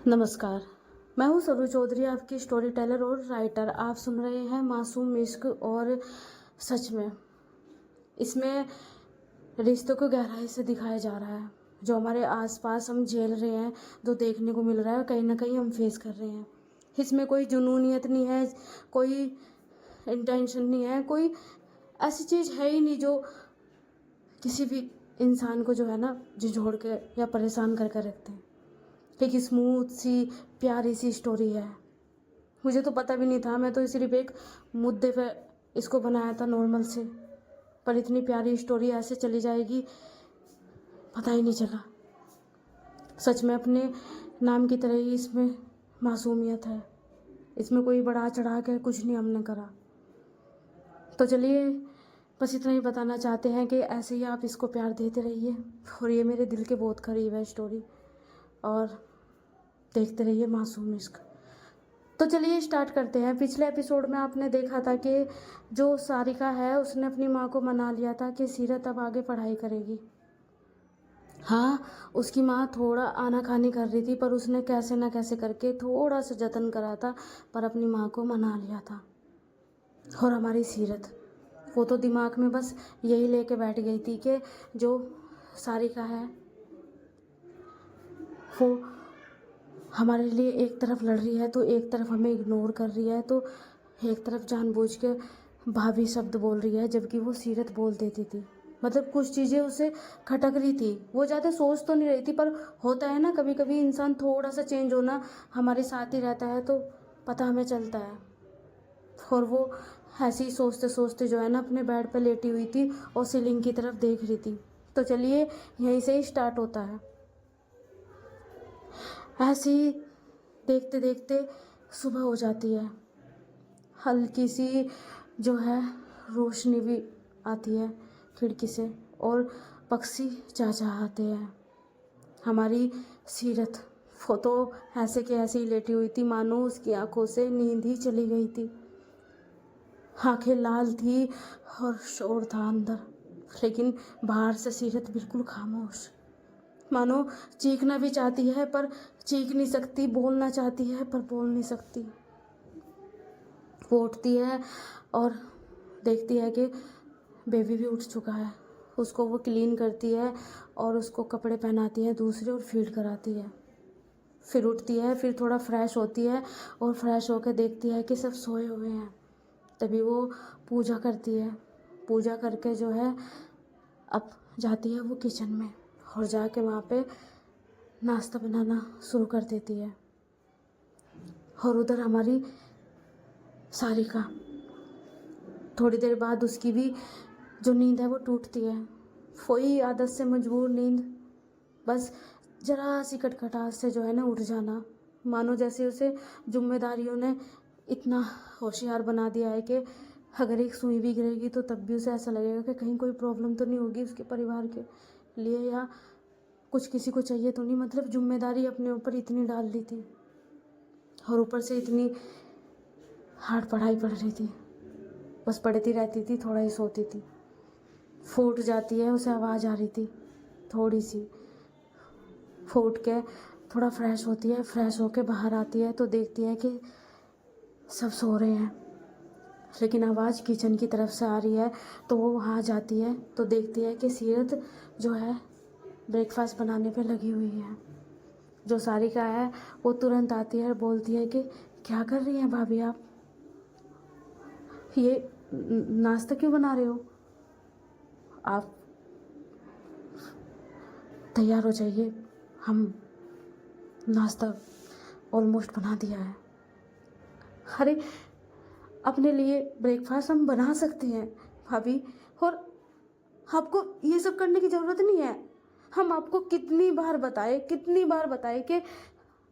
नमस्कार। मैं हूँ सरू चौधरी, आपकी स्टोरी टेलर और राइटर। आप सुन रहे हैं मासूम इश्क। और सच में इसमें रिश्तों को गहराई से दिखाया जा रहा है। जो हमारे आसपास हम झेल रहे हैं, जो देखने को मिल रहा है, कहीं ना कहीं हम फेस कर रहे हैं। इसमें कोई जुनूनियत नहीं है, कोई इंटेंशन नहीं है, कोई ऐसी चीज़ है ही नहीं जो किसी भी इंसान को जो है ना झिझोड़ के या परेशान करके रखते हैं। एक स्मूथ सी प्यारी सी स्टोरी है। मुझे तो पता भी नहीं था, मैं तो सिर्फ एक मुद्दे पे इसको बनाया था नॉर्मल से, पर इतनी प्यारी स्टोरी ऐसे चली जाएगी पता ही नहीं चला। सच में अपने नाम की तरह ही इसमें मासूमियत है। इसमें कोई बढ़ा चढ़ा के कुछ नहीं हमने करा। तो चलिए, बस इतना ही बताना चाहते हैं कि ऐसे ही आप इसको प्यार देते रहिए। और ये मेरे दिल के बहुत करीब है स्टोरी, और देखते रहिए मासूम इश्क। तो चलिए स्टार्ट करते हैं। पिछले एपिसोड में आपने देखा था कि जो सारिका है उसने अपनी माँ को मना लिया था कि सीरत अब आगे पढ़ाई करेगी। हाँ, उसकी माँ थोड़ा आनाकानी कर रही थी, पर उसने कैसे ना कैसे करके थोड़ा सा जतन करा था, पर अपनी माँ को मना लिया था। और हमारी सीरत, वो तो दिमाग में बस यही लेके बैठ गई थी कि जो सारिका है वो हमारे लिए एक तरफ लड़ रही है, तो एक तरफ हमें इग्नोर कर रही है, तो एक तरफ जानबूझ के भाभी शब्द बोल रही है, जबकि वो सीरत बोल देती थी। मतलब कुछ चीज़ें उसे खटक रही थी। वो ज़्यादा सोच तो नहीं रही थी, पर होता है ना कभी कभी इंसान थोड़ा सा चेंज होना हमारे साथ ही रहता है तो पता हमें चलता है। और वो ऐसे ही सोचते सोचते जो है ना अपने बेड पर लेटी हुई थी और सीलिंग की तरफ देख रही थी। तो चलिए यहीं से ही स्टार्ट होता है। ऐसे ही देखते देखते सुबह हो जाती है। हल्की सी जो है रोशनी भी आती है खिड़की से, और पक्षी चहचहाते हैं। हमारी सीरत, वो तो ऐसे के ऐसे ही लेटी हुई थी, मानो उसकी आंखों से नींद ही चली गई थी। आंखें लाल थी और शोर था अंदर, लेकिन बाहर से सीरत बिल्कुल खामोश, मानो चीखना भी चाहती है पर चीख नहीं सकती, बोलना चाहती है पर बोल नहीं सकती। वो उठती है और देखती है कि बेबी भी उठ चुका है। उसको वो क्लीन करती है और उसको कपड़े पहनाती है दूसरे और फीड कराती है। फिर उठती है, फिर थोड़ा फ्रेश होती है और फ्रेश होकर देखती है कि सब सोए हुए हैं। तभी वो पूजा करती है। पूजा करके जो है अब जाती है वो किचन में, और जाके वहाँ पे नाश्ता बनाना शुरू कर देती है। और उधर हमारी सारिका, थोड़ी देर बाद उसकी भी जो नींद है वो टूटती है। वही आदत से मजबूर नींद, बस जरा सी कटखटाहट से जो है ना उठ जाना, मानो जैसे उसे जिम्मेदारियों ने इतना होशियार बना दिया है कि अगर एक सुई भी गिरेगी तो तब भी उसे ऐसा लगेगा कि कहीं कोई प्रॉब्लम तो नहीं होगी उसके परिवार के लिए, या कुछ किसी को चाहिए तो नहीं। मतलब जिम्मेदारी अपने ऊपर इतनी डाल ली थी, और ऊपर से इतनी हार्ड पढ़ाई पढ़ रही थी। बस पढ़ती रहती थी, थोड़ा ही सोती थी। फूट जाती है, उसे आवाज़ आ रही थी थोड़ी सी। फूट के थोड़ा फ्रेश होती है, फ्रेश होके बाहर आती है तो देखती है कि सब सो रहे हैं, लेकिन आवाज़ किचन की तरफ से आ रही है। तो वो वहाँ जाती है तो देखती है कि सीरत जो है ब्रेकफास्ट बनाने पे लगी हुई है। जो सारिका है वो तुरंत आती है और बोलती है कि क्या कर रही हैं भाभी आप, ये नाश्ता क्यों बना रहे हो, आप तैयार हो जाइए, हम नाश्ता ऑलमोस्ट बना दिया है। अरे, अपने लिए ब्रेकफास्ट हम बना सकते हैं भाभी, और आपको ये सब करने की ज़रूरत नहीं है। हम आपको कितनी बार बताए कि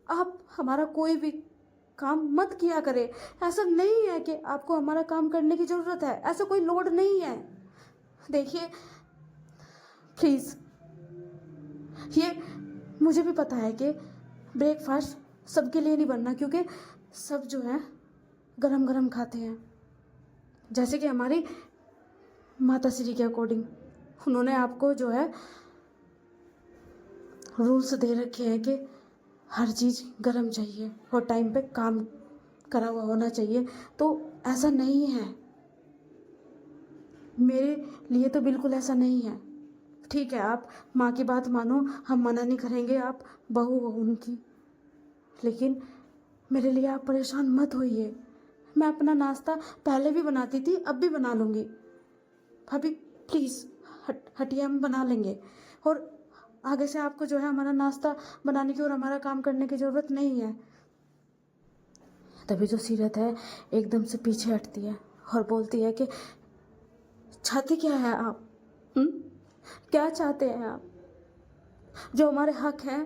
आप हमारा कोई भी काम मत किया करें। ऐसा नहीं है कि आपको हमारा काम करने की ज़रूरत है, ऐसा कोई लोड नहीं है। देखिए प्लीज़, ये मुझे भी पता है कि ब्रेकफास्ट सबके लिए नहीं बनना, क्योंकि सब जो है गरम गरम खाते हैं। जैसे कि हमारी माता श्री के अकॉर्डिंग उन्होंने आपको जो है रूल्स दे रखे हैं कि हर चीज़ गर्म चाहिए और टाइम पे काम करा हुआ होना चाहिए, तो ऐसा नहीं है। मेरे लिए तो बिल्कुल ऐसा नहीं है। ठीक है, आप माँ की बात मानो, हम मना नहीं करेंगे, आप बहू हो उनकी, लेकिन मेरे लिए आप परेशान मत होइए। मैं अपना नाश्ता पहले भी बनाती थी, अब भी बना लूँगी। भाभी प्लीज़ हटिए, हम बना लेंगे। और आगे से आपको जो है हमारा नाश्ता बनाने की और हमारा काम करने की ज़रूरत नहीं है। तभी जो सीरत है एकदम से पीछे हटती है और बोलती है कि चाहते क्या है आप? क्या चाहते हैं आप? जो हमारे हक हैं,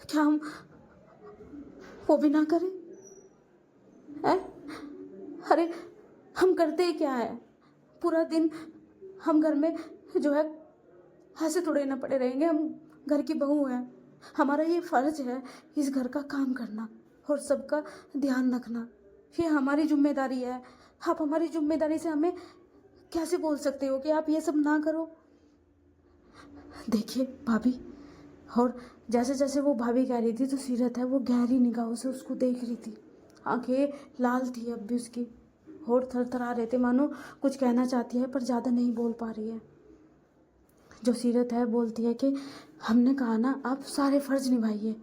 क्या हम वो भी ना करें? है? अरे हम करते ही क्या है? पूरा दिन हम घर में जो है ऐसे थोड़े ना पड़े रहेंगे। हम घर की बहू हैं, हमारा ये फर्ज है इस घर का काम करना और सबका ध्यान रखना। ये हमारी जिम्मेदारी है। आप हमारी जिम्मेदारी से हमें कैसे बोल सकते हो कि आप ये सब ना करो? देखिए भाभी, और जैसे जैसे वो भाभी कह रही थी तो सीरत है वो गहरी निगाहों से उसको देख रही थी। आंखें लाल थी अब भी उसकी, होठ थरथरा रहे थे, मानो कुछ कहना चाहती है पर ज़्यादा नहीं बोल पा रही है। जो सीरत है बोलती है कि हमने कहा ना, आप सारे फर्ज निभाइए,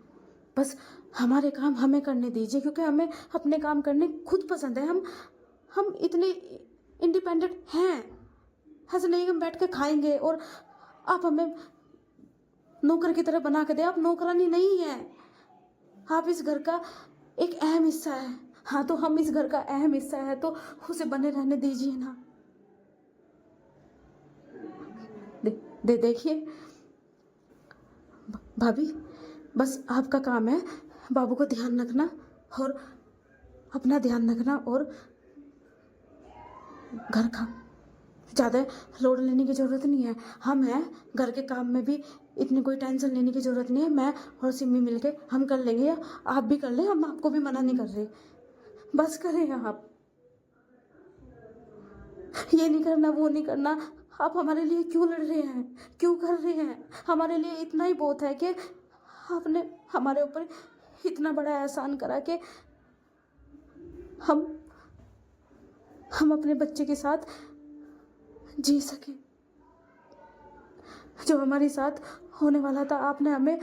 बस हमारे काम हमें करने दीजिए, क्योंकि हमें अपने काम करने खुद पसंद है। हम इतने इंडिपेंडेंट हैं। ऐसे नहीं कि हम बैठ के खाएंगे और आप हमें नौकर की तरह बना के दे। आप नौकरानी नहीं है, आप इस घर का एक अहम हिस्सा है। हाँ, तो हम इस घर का अहम हिस्सा है तो उसे बने रहने दीजिए ना। देखिए भाभी, बस आपका काम है बाबू को ध्यान रखना और अपना ध्यान रखना और घर का ज़्यादा लोड लेने की ज़रूरत नहीं है। हम हैं, घर के काम में भी इतनी कोई टेंशन लेने की ज़रूरत नहीं है। मैं और सिमी मिलके हम कर लेंगे, या आप भी कर लें, हम आपको भी मना नहीं कर रहे। बस करें आप, ये नहीं करना वो नहीं करना। आप हमारे लिए क्यों लड़ रहे हैं, क्यों कर रहे हैं? हमारे लिए इतना ही बहुत है कि आपने हमारे ऊपर इतना बड़ा एहसान करा कि हम अपने बच्चे के साथ जी सके। जो हमारे साथ होने वाला था आपने हमें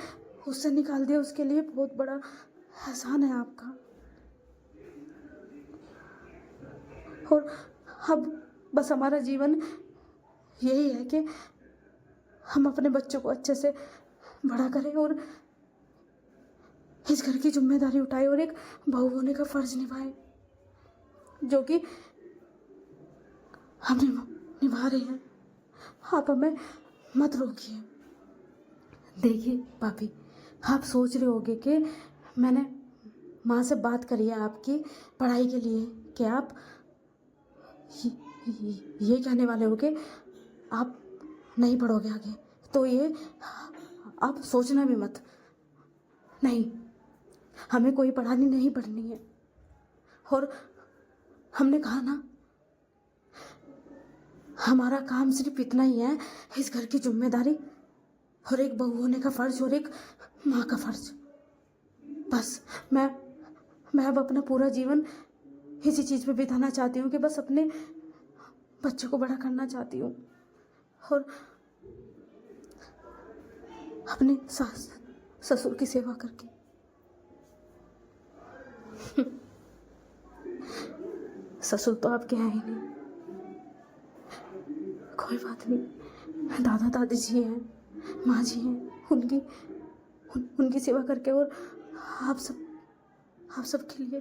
उससे निकाल दिया, उसके लिए बहुत बड़ा एहसान है आपका। और अब बस हमारा जीवन यही है कि हम अपने बच्चों को अच्छे से बड़ा करें और इस घर की जिम्मेदारी उठाएं और एक बहू होने का फर्ज निभाएं, जो कि हम निभा रहे हैं। आप हमें मत रोकिए। देखिए भाभी, आप सोच रहे होगे कि मैंने माँ से बात करी है आपकी पढ़ाई के लिए, कि आप ये कहने वाले हो कि आप नहीं पढ़ोगे आगे, तो ये आप सोचना भी मत। नहीं, हमें कोई पढ़ाई नहीं पढ़नी है। और हमने कहा ना, हमारा काम सिर्फ इतना ही है, इस घर की जिम्मेदारी और एक बहू होने का फर्ज और एक माँ का फर्ज। बस मैं अब अपना पूरा जीवन इसी चीज़ पे बिताना चाहती हूँ कि बस अपने बच्चे को बड़ा करना चाहती हूँ और अपने सास ससुर की सेवा करके। ससुर तो आपके हैं ही नहीं, कोई बात नहीं, दादा दादी जी हैं, माँ जी हैं, उनकी सेवा करके और आप सब के लिए।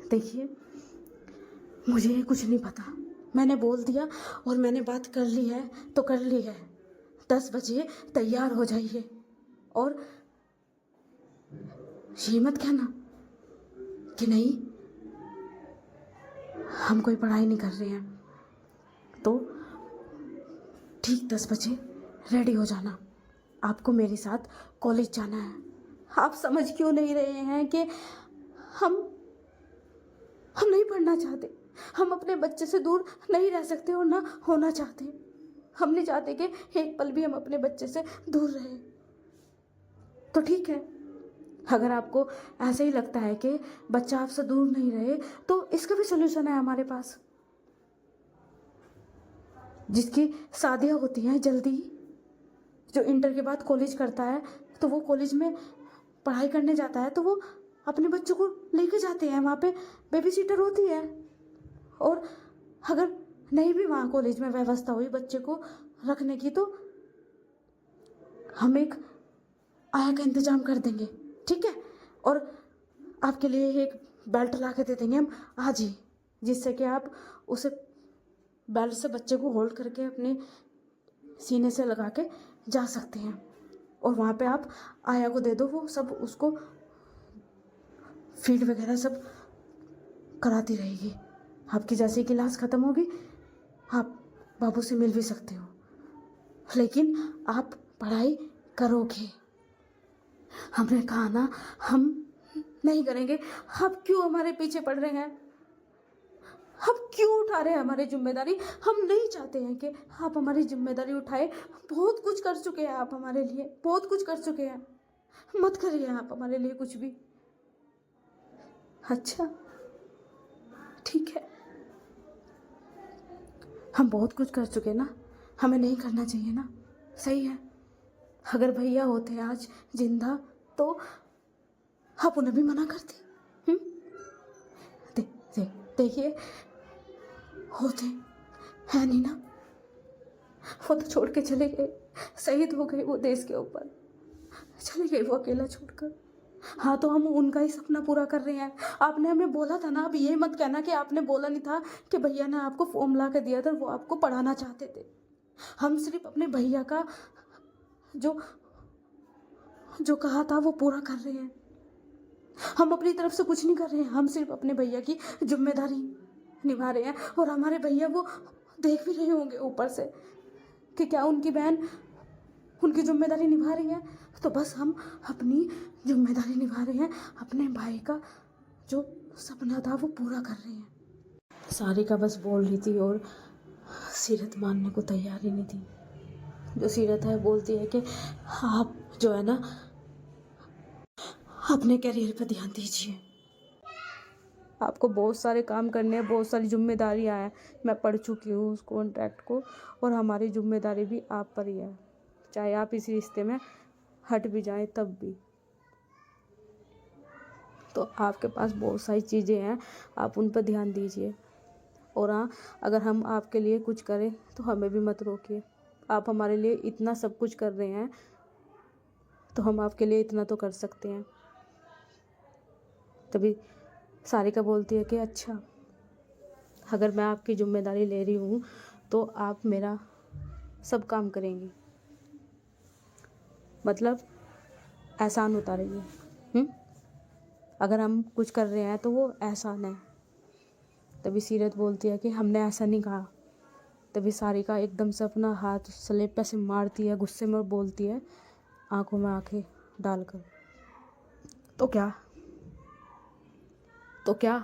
देखिए, मुझे कुछ नहीं पता, मैंने बोल दिया और मैंने बात कर ली है तो कर ली है। 10 बजे तैयार हो जाइए और ये मत कहना कि नहीं हम कोई पढ़ाई नहीं कर रहे हैं। तो ठीक 10 बजे रेडी हो जाना, आपको मेरे साथ कॉलेज जाना है। आप समझ क्यों नहीं रहे हैं कि हम नहीं पढ़ना चाहते, हम अपने बच्चे से दूर नहीं रह सकते और ना होना चाहते। हम नहीं चाहते कि एक पल भी हम अपने बच्चे से दूर रहे। तो ठीक है, अगर आपको ऐसे ही लगता है कि बच्चा आपसे दूर नहीं रहे, तो इसका भी सोल्यूशन है हमारे पास। जिसकी शादियाँ होती हैं जल्दी, जो इंटर के बाद कॉलेज करता है, तो वो कॉलेज में पढ़ाई करने जाता है, तो वो अपने बच्चों को लेके जाते हैं, वहाँ पे बेबी सीटर होती है। और अगर नहीं भी वहाँ कॉलेज में व्यवस्था हुई बच्चे को रखने की, तो हम एक आया का इंतजाम कर देंगे, ठीक है। और आपके लिए एक बेल्ट ला के दे देंगे हम आज ही, जिससे कि आप उसे बेल्ट से बच्चे को होल्ड करके अपने सीने से लगा के जा सकते हैं। और वहाँ पे आप आया को दे दो, वो सब उसको फीड वगैरह सब कराती रहेगी। आपकी जैसे ही क्लास ख़त्म होगी, आप बाबू से मिल भी सकते हो, लेकिन आप पढ़ाई करोगे। हमने कहा ना, हम नहीं करेंगे। आप क्यों हमारे पीछे पड़ रहे हैं? हम क्यों उठा रहे हैं हमारी जिम्मेदारी? हम नहीं चाहते हैं कि आप हमारी जिम्मेदारी उठाए। बहुत कुछ कर चुके हैं आप हमारे लिए, बहुत कुछ कर चुके हैं। मत करिए आप हमारे लिए कुछ भी। अच्छा, ठीक है, हम बहुत कुछ कर चुके हैं ना, हमें नहीं करना चाहिए ना। सही है, अगर भैया होते आज जिंदा तो आप उन्हें भी मना करते। देखिए, होते है नहीं ना, वो तो छोड़ के चले गए, शहीद हो गए वो देश के ऊपर, चले गए वो अकेला छोड़कर। हाँ, तो हम उनका ही सपना पूरा कर रहे हैं। आपने हमें बोला था ना, अब ये मत कहना कि आपने बोला नहीं था कि भैया ने आपको फॉर्म ला के दिया था, वो आपको पढ़ाना चाहते थे। हम सिर्फ अपने भैया का जो जो कहा था वो पूरा कर रहे हैं। हम अपनी तरफ से कुछ नहीं कर रहे हैं, हम सिर्फ अपने भैया की जिम्मेदारी निभा रहे हैं। और हमारे भैया वो देख भी रहे होंगे ऊपर से कि क्या उनकी बहन उनकी जिम्मेदारी निभा रही है। तो बस हम अपनी जिम्मेदारी निभा रहे हैं, अपने भाई का जो सपना था वो पूरा कर रहे हैं। सारिका बस बोल रही थी और सीरत मानने को तैयार ही नहीं थी। जो सीरत है बोलती है कि आप जो है ना, अपने करियर पर ध्यान दीजिए। आपको बहुत सारे काम करने हैं, बहुत सारी जिम्मेदारियां हैं। मैं पढ़ चुकी हूँ उस कॉन्ट्रैक्ट को, और हमारी जिम्मेदारी भी आप पर ही है। चाहे आप इस रिश्ते में हट भी जाएं तब भी। तो आपके पास बहुत सारी चीज़ें हैं, आप उन पर ध्यान दीजिए। और हाँ, अगर हम आपके लिए कुछ करें तो हमें भी मत रोकिए। आप हमारे लिए इतना सब कुछ कर रहे हैं, तो हम आपके लिए इतना तो कर सकते हैं। तभी सारिका बोलती है कि अच्छा, अगर मैं आपकी जिम्मेदारी ले रही हूँ तो आप मेरा सब काम करेंगी, मतलब एहसान उतारेंगी। अगर हम कुछ कर रहे हैं तो वो एहसान है। तभी सीरत बोलती है कि हमने ऐसा नहीं कहा। तभी सारिका एकदम से अपना हाथ स्लेब पे से मारती है, गुस्से में बोलती है, आंखों में आंखें डालकर, तो क्या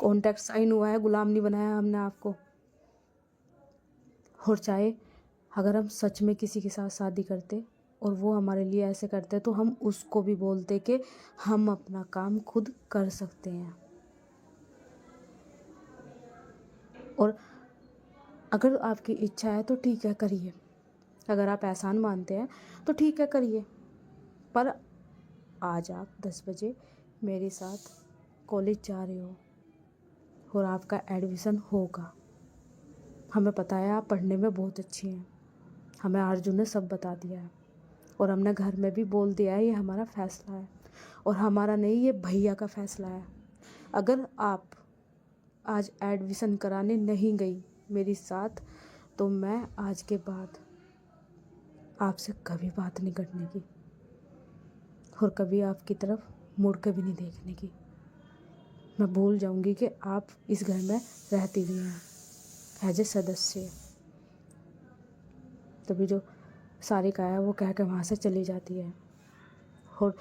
कॉन्ट्रैक्ट साइन हुआ है, गुलाम नहीं बनाया हमने आपको। और चाहे अगर हम सच में किसी के साथ शादी करते और वो हमारे लिए ऐसे करते, तो हम उसको भी बोलते कि हम अपना काम खुद कर सकते हैं। और अगर आपकी इच्छा है तो ठीक है, करिए। अगर आप एहसान मानते हैं तो ठीक है, करिए। पर आज आप 10 बजे मेरे साथ कॉलेज जा रहे हो और आपका एडमिशन होगा। हमें पता है आप पढ़ने में बहुत अच्छी हैं, हमें अर्जुन ने सब बता दिया है, और हमने घर में भी बोल दिया है ये हमारा फ़ैसला है, और हमारा नहीं, ये भैया का फ़ैसला है। अगर आप आज एडमिशन कराने नहीं गई मेरे साथ, तो मैं आज के बाद आपसे कभी बात नहीं करने की, और कभी आपकी तरफ मुड़ के भी नहीं देखने की। मैं भूल जाऊंगी कि आप इस घर में रहती भी हैं एज ए सदस्य। तभी जो सारिका है वो कह के वहाँ से चली जाती है, और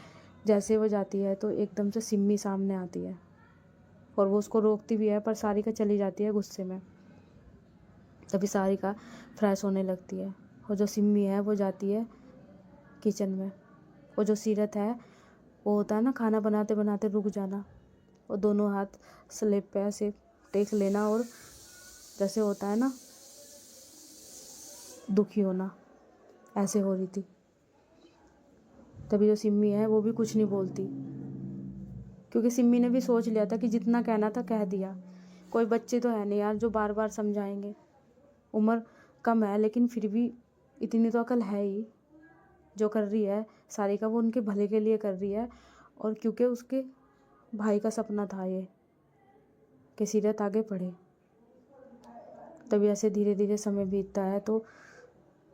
जैसे वो जाती है तो एकदम से सिम्मी सामने आती है, और वो उसको रोकती भी है, पर सारिका चली जाती है गुस्से में। तभी सारिका फ्रेश होने लगती है, और जो सिम्मी है वो जाती है किचन में, वो जो सीरत है वो होता है ना खाना बनाते बनाते रुक जाना, और दोनों हाथ स्लेब पे ऐसे टेक लेना, और जैसे होता है ना दुखी होना, ऐसे हो रही थी। तभी जो सिम्मी है वो भी कुछ नहीं बोलती, क्योंकि सिम्मी ने भी सोच लिया था कि जितना कहना था कह दिया। कोई बच्चे तो है नहीं यार जो बार बार समझाएंगे। उम्र कम है लेकिन फिर भी इतनी तो अकल है ही। जो कर रही है सारिका वो उनके भले के लिए कर रही है, और क्योंकि उसके भाई का सपना था ये कि सीरत आगे पढ़े। तभी ऐसे धीरे धीरे समय बीतता है तो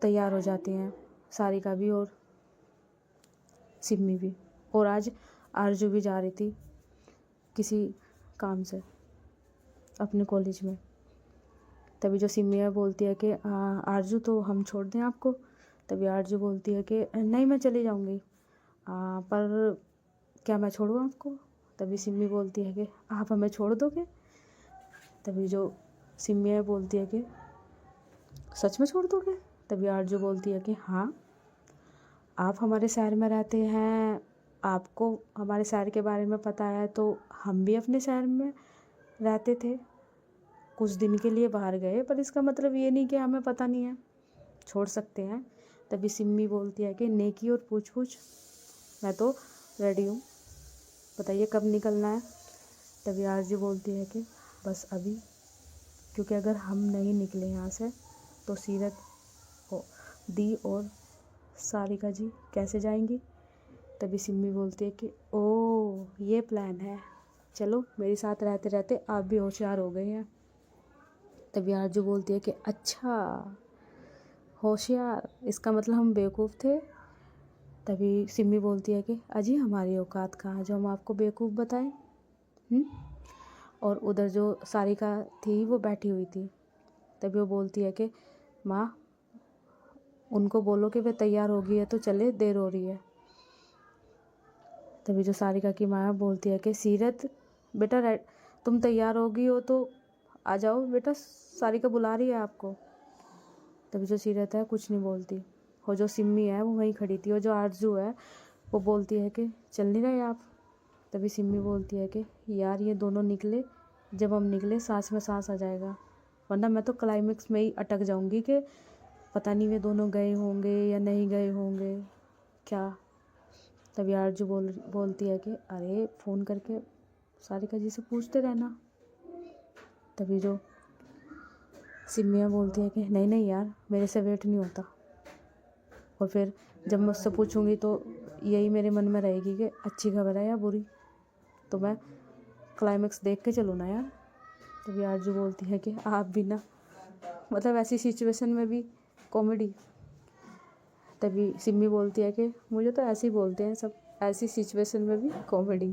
तैयार हो जाती हैं सारिका भी और सिम्मी भी। और आज आरजू भी जा रही थी किसी काम से अपने कॉलेज में। तभी जो सिम्मी है बोलती है कि आरजू तो हम छोड़ दें आपको। तभी आरजू बोलती है कि नहीं मैं चली जाऊंगी, पर क्या मैं छोड़ूं आपको। तभी सिम्मी बोलती है कि आप हमें छोड़ दोगे। तभी जो सिम्मी है बोलती है कि सच में छोड़ दोगे। तभी आरजू बोलती है कि हाँ, आप हमारे शहर में रहते हैं, आपको हमारे शहर के बारे में पता है, तो हम भी अपने शहर में रहते थे, कुछ दिन के लिए बाहर गए, पर इसका मतलब ये नहीं कि हमें पता नहीं है, छोड़ सकते हैं। तभी सिम्मी बोलती है कि नेकी और पूछ पूछ, मैं तो रेडी हूँ, बताइए कब निकलना है। तभी आरजू बोलती है कि बस अभी, क्योंकि अगर हम नहीं निकले यहाँ से तो सीरत दी और सारिका जी कैसे जाएंगी। तभी सिम्मी बोलती है कि ओह ये प्लान है, चलो मेरे साथ रहते रहते आप भी होशियार हो गए हैं। तभी आरजू बोलती है कि अच्छा होशियार, इसका मतलब हम बेवकूफ़ थे। तभी सिम्मी बोलती है कि अजी हमारी औकात कहाँ जो हम आपको बेवकूफ़ बताएं। और उधर जो सारिका थी वो बैठी हुई थी। तभी वो बोलती है कि माँ उनको बोलो कि वे तैयार हो गई है तो चले, देर हो रही है। तभी जो सारिका की माँ बोलती है कि सीरत बेटा तुम तैयार हो गई हो तो आ जाओ बेटा, सारिका बुला रही है आपको। तभी जो सीरत है कुछ नहीं बोलती, और जो सिम्मी है वो वहीं खड़ी थी, और जो आरजू है वो बोलती है कि चल नहीं रहे आप। तभी सिम्मी बोलती है कि यार ये दोनों निकले, जब हम निकले सांस में सांस आ जाएगा, वरना मैं तो क्लाइमेक्स में ही अटक जाऊंगी कि पता नहीं वे दोनों गए होंगे या नहीं गए होंगे क्या। तभी आरजू बोलती है कि अरे फ़ोन करके सारिका जी से पूछते रहना। तभी जो सिम्मियाँ बोलती है कि नहीं नहीं यार मेरे से वेट नहीं होता, और फिर जब मैं उससे पूछूंगी तो यही मेरे मन में रहेगी कि अच्छी खबर है या बुरी, तो मैं क्लाइमेक्स देख के चलूँ ना यार। तभी आरजू बोलती है कि आप भी ना, मतलब ऐसी सिचुएशन में भी कॉमेडी। तभी सिम्मी बोलती है कि मुझे तो ऐसे ही बोलते हैं सब, ऐसी सिचुएशन में भी कॉमेडी।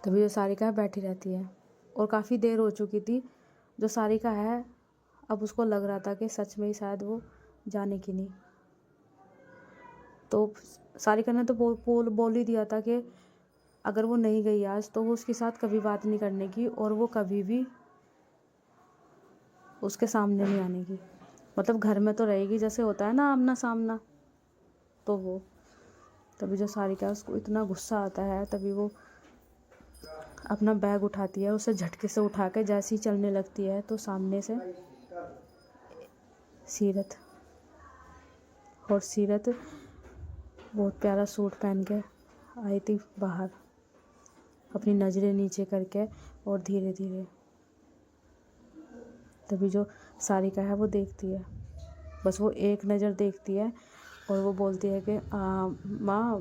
तभी जो सारिका बैठी रहती है, और काफ़ी देर हो चुकी थी। जो सारिका है अब उसको लग रहा था कि सच में ही शायद वो जाने की नहीं। तो सारिका ने तो बोल ही दिया था कि अगर वो नहीं गई आज तो वो उसके साथ कभी बात नहीं करने की, और वो कभी भी उसके सामने नहीं आने की। मतलब घर में तो रहेगी, जैसे होता है ना आमना सामना, तो वो। तभी जो सारिका है उसको इतना गुस्सा आता है, तभी वो अपना बैग उठाती है, उसे झटके से उठा के जैसे ही चलने लगती है तो सामने से सीरत, और सीरत बहुत प्यारा सूट पहन के आई थी बाहर, अपनी नज़रें नीचे करके और धीरे धीरे। तभी जो सारिका है वो देखती है, बस वो एक नज़र देखती है, और वो बोलती है कि माँ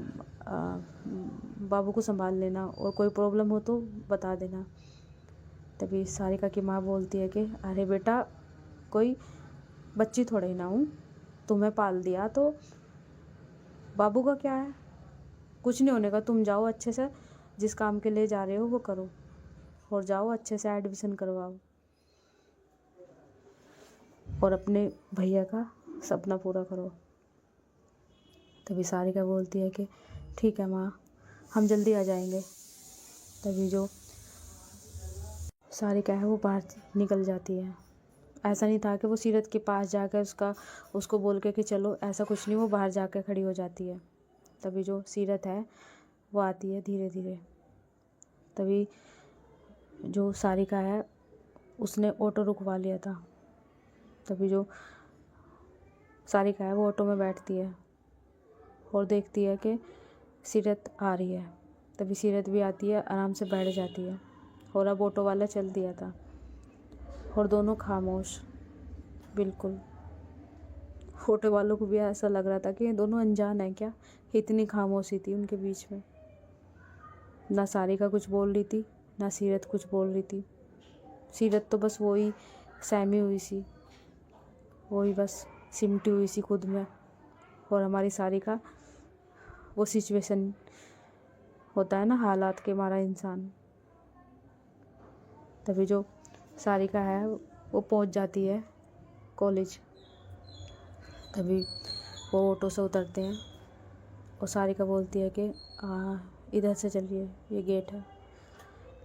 बाबू को संभाल लेना, और कोई प्रॉब्लम हो तो बता देना। तभी सारिका की माँ बोलती है कि अरे बेटा कोई बच्ची थोड़े ना हूँ, तुम्हें पाल दिया तो बाबू का क्या है, कुछ नहीं होने का। तुम जाओ अच्छे से, जिस काम के लिए जा रहे हो वो करो, और जाओ अच्छे से एडमिशन करवाओ, और अपने भैया का सपना पूरा करो। तभी सारिका बोलती है कि ठीक है माँ, हम जल्दी आ जाएंगे। तभी जो सारिका है वो बाहर निकल जाती है ऐसा नहीं था कि वो सीरत के पास जाकर उसको बोल के कि चलो, ऐसा कुछ नहीं, वो बाहर जाकर खड़ी हो जाती है। तभी जो सीरत है वो आती है धीरे धीरे। तभी जो सारिका है उसने ऑटो रुकवा लिया था। तभी जो सारिका है वो ऑटो में बैठती है और देखती है कि सीरत आ रही है। तभी सीरत भी आती है, आराम से बैठ जाती है। और अब ऑटो वाला चल दिया था और दोनों खामोश, बिल्कुल। ऑटो वालों को भी ऐसा लग रहा था कि ये दोनों अनजान है क्या, इतनी खामोशी थी उनके बीच में। ना सारिका कुछ बोल रही थी, ना सीरत कुछ बोल रही थी। सीरत तो बस वही सहमी हुई सी, वही बस सिमटी हुई सी खुद में। और हमारी सारिका वो सिचुएशन होता है ना, हालात के मारा इंसान। तभी जो सारिका है वो पहुंच जाती है कॉलेज। तभी वो ऑटो से उतरते हैं और सारिका बोलती है कि इधर से चलिए, ये गेट है।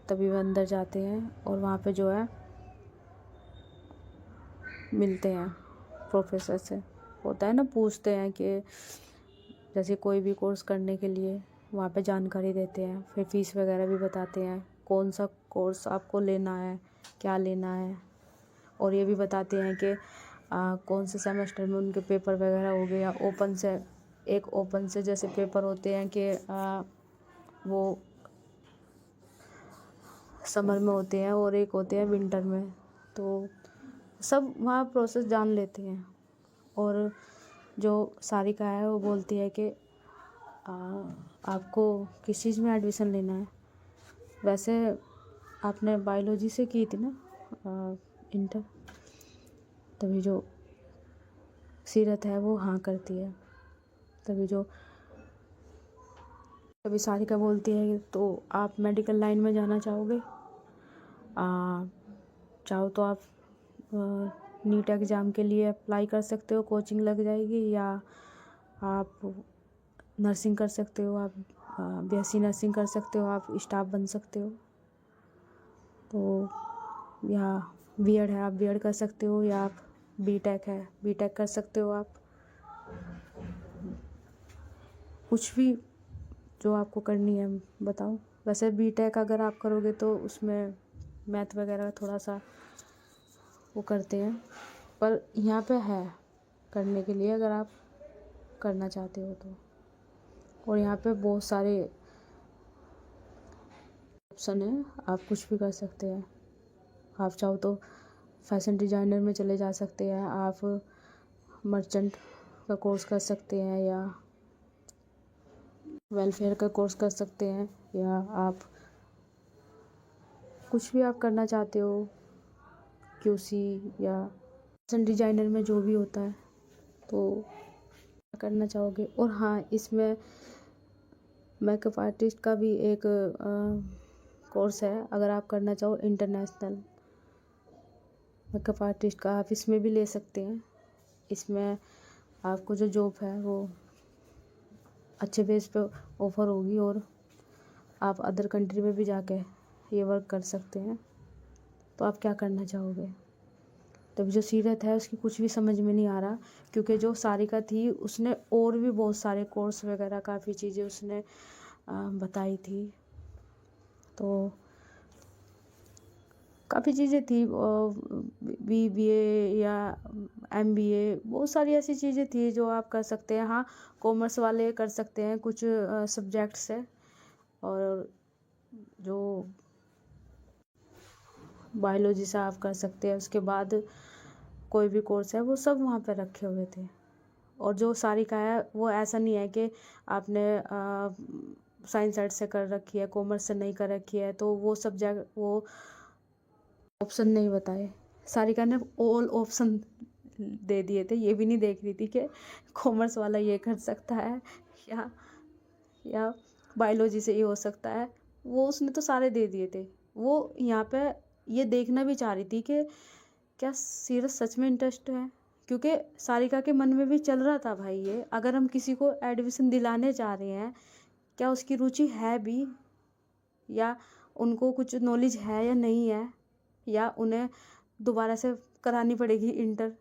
तभी वो अंदर जाते हैं और वहाँ पे जो है मिलते हैं प्रोफेसर से। होता है ना, पूछते हैं कि जैसे कोई भी कोर्स करने के लिए वहाँ पे जानकारी देते हैं, फिर फीस वगैरह भी बताते हैं, कौन सा कोर्स आपको लेना है, क्या लेना है। और ये भी बताते हैं कि कौन से सेमेस्टर में उनके पेपर वगैरह हो गए, या ओपन से, एक ओपन से जैसे पेपर होते हैं कि वो समर में होते हैं और एक होते हैं विंटर में। तो सब वहाँ प्रोसेस जान लेते हैं। और जो सारिका है वो बोलती है कि आपको किस चीज़ में एडमिशन लेना है। वैसे आपने बायोलॉजी से की थी ना इंटर। तभी जो सीरत है वो हाँ करती है। तभी सारिका बोलती है तो आप मेडिकल लाइन में जाना चाहोगे, चाहो तो आप नीट एग्ज़ाम के लिए अप्लाई कर सकते हो, कोचिंग लग जाएगी, या आप नर्सिंग कर सकते हो, आप बीएससी नर्सिंग कर सकते हो, आप स्टाफ बन सकते हो। तो या बीएड है, आप बीएड कर सकते हो, या आप बीटेक है, बीटेक कर सकते हो। आप कुछ भी जो आपको करनी है बताओ। वैसे बीटेक अगर आप करोगे तो उसमें मैथ वगैरह थोड़ा सा वो करते हैं, पर यहाँ पे है करने के लिए, अगर आप करना चाहते हो तो। और यहाँ पे बहुत सारे ऑप्शन है, आप कुछ भी कर सकते हैं। आप चाहो तो फैशन डिज़ाइनर में चले जा सकते हैं, आप मर्चेंट का कोर्स कर सकते हैं, या वेलफेयर का कोर्स कर सकते हैं, या आप कुछ भी आप करना चाहते हो, क्यूसी या फैशन डिज़ाइनर में जो भी होता है तो करना चाहोगे। और हाँ, इसमें मेकअप आर्टिस्ट का भी एक कोर्स है, अगर आप करना चाहो इंटरनेशनल मेकअप आर्टिस्ट का, आप इसमें भी ले सकते हैं। इसमें आपको जो जॉब है वो अच्छे बेस पे ऑफ़र होगी और आप अदर कंट्री में भी जाके ये वर्क कर सकते हैं। तो आप क्या करना चाहोगे। तो जो सीरत है उसकी कुछ भी समझ में नहीं आ रहा, क्योंकि जो सारिका थी उसने और भी बहुत सारे कोर्स वगैरह काफ़ी चीज़ें उसने बताई थी। तो काफ़ी चीज़ें थी, BBA या MBA, बहुत सारी ऐसी चीज़ें थी जो आप कर सकते हैं। हाँ, कॉमर्स वाले कर सकते हैं कुछ सब्जेक्ट्स है, और जो बायोलॉजी से आप कर सकते हैं। उसके बाद कोई भी कोर्स है वो सब वहाँ पे रखे हुए थे। और जो सारिका है वो ऐसा नहीं है कि आपने साइंस साइड से कर रखी है, कॉमर्स से नहीं कर रखी है, तो वो सब्जेक्ट वो ऑप्शन नहीं बताए। सारिका ने ऑल ऑप्शन दे दिए थे, ये भी नहीं देख रही थी कि कॉमर्स वाला ये कर सकता है या बायोलॉजी से ये हो सकता है। वो उसने तो सारे दे दिए थे। वो यहाँ पे ये देखना भी चाह रही थी कि क्या सीरत सच में इंटरेस्ट है, क्योंकि सारिका के मन में भी चल रहा था भाई, ये अगर हम किसी को एडमिशन दिलाने जा रहे हैं, क्या उसकी रुचि है भी, या उनको कुछ नॉलेज है या नहीं है, या उन्हें दोबारा से करानी पड़ेगी इंटर।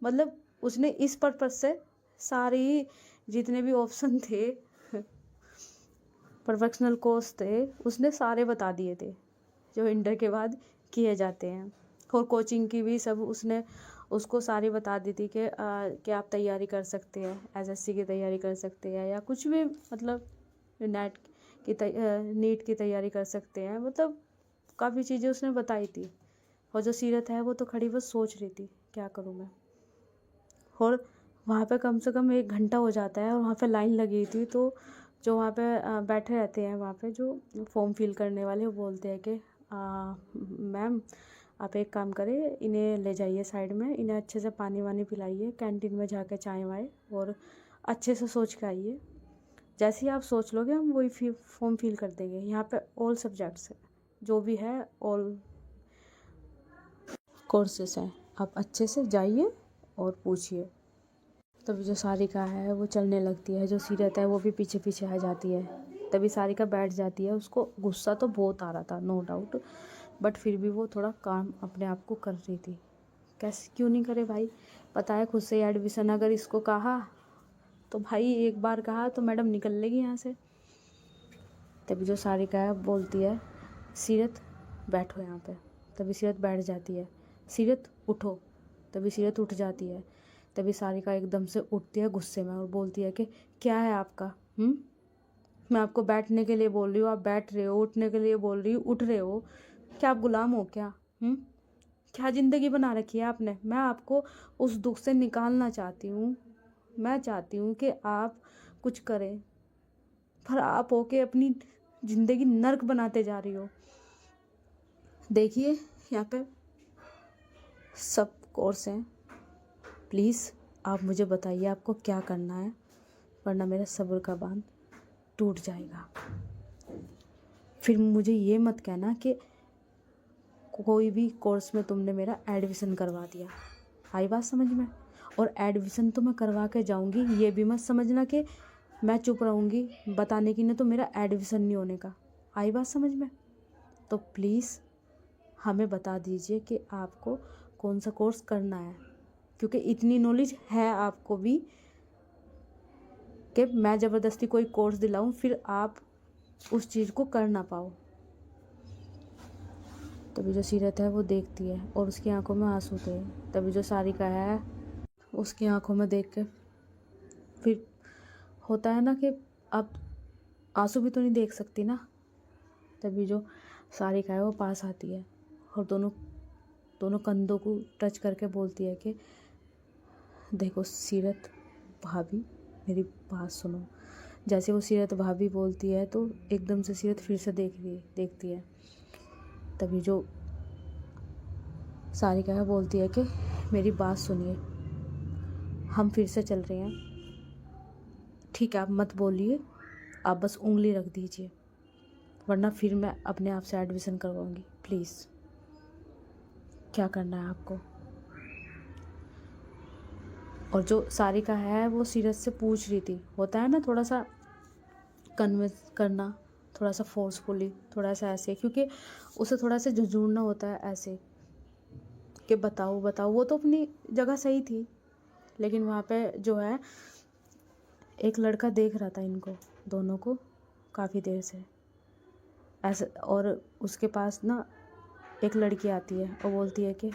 मतलब उसने इस पर्पज से सारी जितने भी ऑप्शन थे, प्रोफेशनल कोर्स थे, उसने सारे बता दिए थे जो इंटर के बाद किए जाते हैं। और कोचिंग की भी सब उसने उसको सारी बता दी थी कि आप तैयारी कर सकते हैं, एसएससी की तैयारी कर सकते हैं, या कुछ भी, मतलब नीट की तैयारी कर सकते हैं। मतलब काफ़ी चीज़ें उसने बताई थी। और जो सीरत है वो तो खड़ी बस सोच रही थी क्या करूँ मैं। और वहाँ पे कम से कम 1 घंटा हो जाता है और वहाँ पे लाइन लगी थी। तो जो वहाँ पे बैठे रहते हैं, वहाँ पे जो फॉर्म फिल करने वाले, वो बोलते हैं कि मैम आप एक काम करें, इन्हें ले जाइए साइड में, इन्हें अच्छे से पानी वानी पिलाइए, कैंटीन में जाके चाय वाय, और अच्छे से सोच के आइए। जैसे ही आप सोच लोगे हम वही फॉर्म फिल कर देंगे। यहाँ पे ऑल सब्जेक्ट्स है, जो भी है ऑल कोर्सेस हैं, आप अच्छे से जाइए और पूछिए। तभी जो सारिका है वो चलने लगती है, जो सीरत है वो भी पीछे पीछे आ जाती है। तभी सारिका बैठ जाती है। उसको गुस्सा तो बहुत आ रहा था, नो डाउट, बट फिर भी वो थोड़ा काम अपने आप को कर रही थी। कैसे क्यों नहीं करे भाई, पता है खुद से एडमिशन अगर इसको कहा तो भाई, एक बार कहा तो मैडम निकल लेगी यहाँ से। तभी जो सारिका है बोलती है सीरत बैठो यहाँ पे। तभी सीरत बैठ जाती है। सीरत उठो। तभी सीरत उठ जाती है। तभी सारिका एकदम से उठती है गुस्से में और बोलती है कि क्या है आपका, मैं आपको बैठने के लिए बोल रही हूँ, आप बैठ रहे हो, उठने के लिए बोल रही हूँ, उठ रहे हो, क्या आप गुलाम हो क्या? क्या ज़िंदगी बना रखी है आपने? मैं आपको उस दुख से निकालना चाहती हूँ। मैं चाहती हूँ कि आप कुछ करें, पर आप होके अपनी ज़िंदगी नर्क बनाते जा रही हो। देखिए यहाँ पे सब कोर्स हैं, प्लीज़ आप मुझे बताइए आपको क्या करना है, वरना मेरा सब्र का बांध टूट जाएगा। फिर मुझे ये मत कहना कि कोई भी कोर्स में तुमने मेरा एडमिशन करवा दिया। आई बात समझ में? और एडमिशन तो मैं करवा के जाऊंगी, ये भी मत समझना कि मैं चुप रहूंगी बताने की, नहीं तो मेरा एडमिशन नहीं होने का। आई बात समझ में? तो प्लीज़ हमें बता दीजिए कि आपको कौन सा कोर्स करना है, क्योंकि इतनी नॉलेज है आपको भी कि मैं ज़बरदस्ती कोई कोर्स दिलाऊं फिर आप उस चीज़ को कर ना पाओ। तभी जो सीरत है वो देखती है और उसकी आंखों में आंसू थे। तभी जो सारिका है उसकी आंखों में देख के फिर होता है ना कि अब आंसू भी तो नहीं देख सकती ना। तभी जो सारिका है वो पास आती है और दोनों कंधों को टच करके बोलती है कि देखो सीरत भाभी, मेरी बात सुनो। जैसे वो सीरत भाभी बोलती है तो एकदम से सीरत फिर से देखती है। तभी जो सारिका है बोलती है कि मेरी बात सुनिए, हम फिर से चल रहे हैं, ठीक है आप मत बोलिए, आप बस उंगली रख दीजिए, वरना फिर मैं अपने आप से एडमिशन करवाऊंगी। प्लीज़ क्या करना है आपको? और जो सारिका है वो सीरत से पूछ रही थी, होता है ना थोड़ा सा कन्विंस करना, थोड़ा सा फोर्सफुली, थोड़ा सा ऐसे, क्योंकि उसे थोड़ा सा झुंझुड़ना होता है ऐसे कि बताओ बताओ। वो तो अपनी जगह सही थी, लेकिन वहाँ पे जो है एक लड़का देख रहा था इनको दोनों को काफ़ी देर से ऐसे। और उसके पास ना एक लड़की आती है और बोलती है कि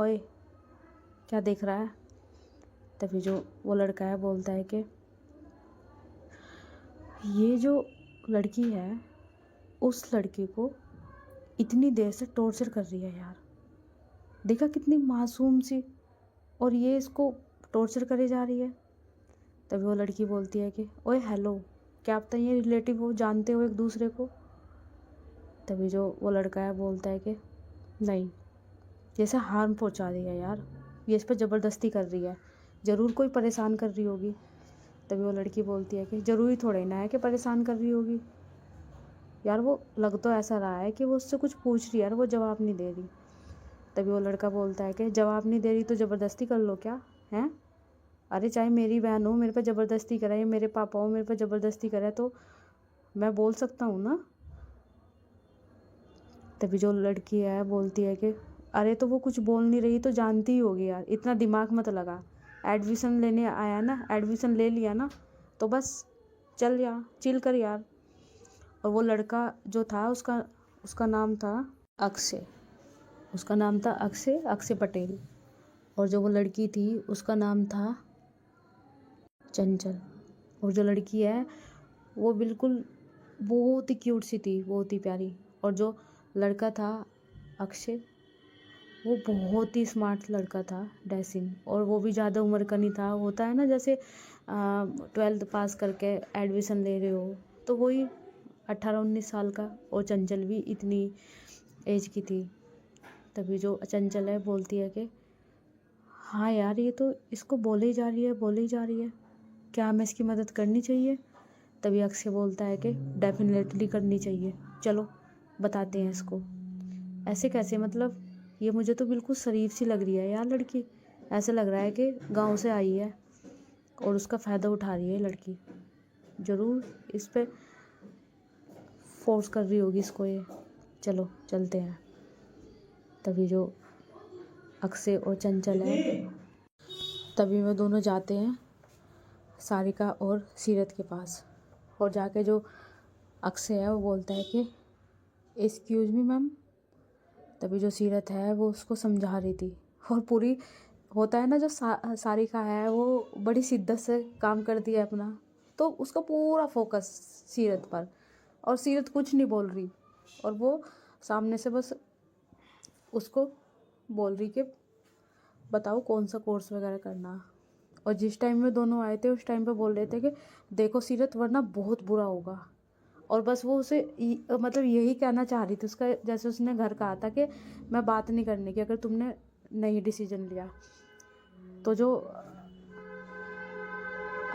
ओए क्या देख रहा है? तभी जो वो लड़का है बोलता है कि ये जो लड़की है उस लड़की को इतनी देर से टॉर्चर कर रही है यार, देखा कितनी मासूम सी, और ये इसको टॉर्चर करे जा रही है। तभी वो लड़की बोलती है कि ओए हेलो, क्या आप तो ये रिलेटिव हो, जानते हो एक दूसरे को? तभी जो वो लड़का है बोलता है कि नहीं, जैसे हार्म पहुंचा रही है यार, ये इस पर ज़बरदस्ती कर रही है, ज़रूर कोई परेशान कर रही होगी। तभी वो लड़की बोलती है कि ज़रूरी थोड़ा ही ना है कि परेशान कर रही होगी यार, वो लग तो ऐसा रहा है कि वो उससे कुछ पूछ रही है और वो जवाब नहीं दे रही। तभी वो लड़का बोलता है कि जवाब नहीं दे रही तो ज़बरदस्ती कर लो क्या हैं? अरे चाहे मेरी बहन हो, मेरे पे ज़बरदस्ती करे, या मेरे पापा हो मेरे पे ज़बरदस्ती करे, तो मैं बोल सकता हूँ ना। तभी जो लड़की है बोलती है कि अरे तो वो कुछ बोल नहीं रही तो जानती ही होगी यार, इतना दिमाग मत लगा। एडमिशन लेने आया ना, एडमिशन ले लिया ना तो बस चल यार, चिल कर यार। और वो लड़का जो था उसका उसका नाम था अक्षय। उसका नाम था अक्षय, अक्षय पटेल। और जो वो लड़की थी उसका नाम था चंचल। और जो लड़की है वो बिल्कुल बहुत ही क्यूट सी थी, बहुत ही प्यारी। और जो लड़का था अक्षय, वो बहुत ही स्मार्ट लड़का था, डैशिंग। और वो भी ज़्यादा उम्र का नहीं था। होता है ना जैसे 12th पास करके एडमिशन ले रहे हो तो वही 18-19 साल का। और चंचल भी इतनी एज की थी। तभी जो चंचल है बोलती है कि हाँ यार, ये तो इसको बोले ही जा रही है, बोले ही जा रही है, क्या हमें इसकी मदद करनी चाहिए? तभी अक्षय बोलता है कि डेफिनेटली करनी चाहिए, चलो बताते हैं इसको। ऐसे कैसे? मतलब ये मुझे तो बिल्कुल शरीफ सी लग रही है यार लड़की। ऐसे लग रहा है कि गांव से आई है और उसका फ़ायदा उठा रही है लड़की। ज़रूर इस पे फोर्स कर रही होगी इसको ये। चलो चलते हैं। तभी जो अक्षय और चंचल है, तभी वो दोनों जाते हैं सारिका और सीरत के पास। और जाके जो अक्षय है वो बोलता है कि एक्सक्यूज़ मी मैम। तभी जो सीरत है वो उसको समझा रही थी। और पूरी होता है ना जो सारिका है वो बड़ी शिद्दत से काम करती है अपना, तो उसका पूरा फोकस सीरत पर। और सीरत कुछ नहीं बोल रही और वो सामने से बस उसको बोल रही कि बताओ कौन सा कोर्स वगैरह करना। और जिस टाइम में दोनों आए थे उस टाइम पे बोल रहे थे कि देखो सीरत, वरना बहुत बुरा होगा। और बस वो उसे मतलब यही कहना चाह रही थी उसका, जैसे उसने घर कहा था कि मैं बात नहीं करने की अगर तुमने नहीं डिसीजन लिया। तो जो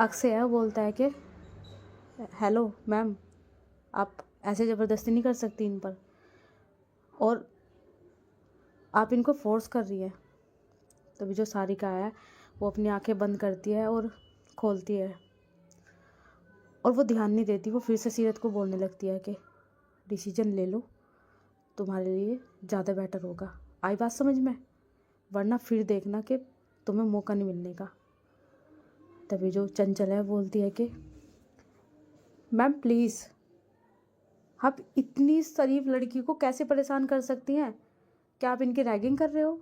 अक्षय है वो बोलता है कि हेलो मैम, आप ऐसे ज़बरदस्ती नहीं कर सकती इन पर, और आप इनको फोर्स कर रही है। तभी जो सारिका है वो अपनी आंखें बंद करती है और खोलती है, और वो ध्यान नहीं देती। वो फिर से सीरत को बोलने लगती है कि डिसीजन ले लो, तुम्हारे लिए ज़्यादा बेटर होगा। आई बात समझ में? वरना फिर देखना कि तुम्हें मौका नहीं मिलने का। तभी जो चंचल है बोलती है कि मैम प्लीज़, आप इतनी शरीफ लड़की को कैसे परेशान कर सकती हैं? क्या आप इनकी रैगिंग कर रहे हो?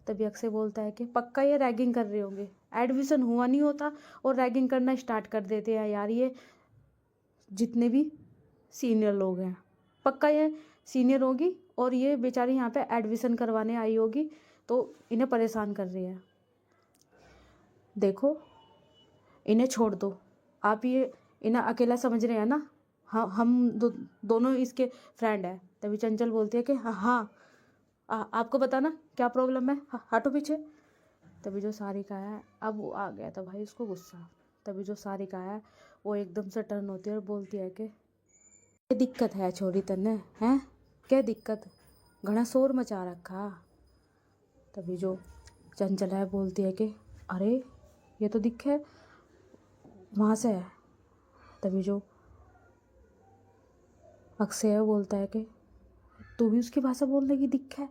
तभी अक्षय बोलता है कि पक्का ये रैगिंग कर रहे होंगे, एडमिशन हुआ नहीं होता और रैगिंग करना स्टार्ट कर देते हैं यार ये जितने भी सीनियर लोग हैं। पक्का ये सीनियर होगी और ये बेचारी यहाँ पे एडमिशन करवाने आई होगी तो इन्हें परेशान कर रही है। देखो इन्हें छोड़ दो, आप ये इन्हें अकेला समझ रहे हैं ना? हाँ, हम दोनों इसके फ्रेंड हैं। तभी चंचल बोलती है कि हाँ हाँ, आपको बताना क्या प्रॉब्लम है, हटो पीछे। तभी जो सारिका है, अब वो आ गया था भाई उसको गुस्सा। तभी जो सारिका है वो एकदम से टर्न होती है और बोलती है कि क्या दिक्कत है छोरी तन्ने, हैं क्या दिक्कत, घना शोर मचा रखा। तभी जो चंचल है बोलती है कि अरे ये तो दिख है वहाँ से है। तभी जो अक्षय है बोलता है कि तू भी उसकी भाषा बोलने की दिक्क है।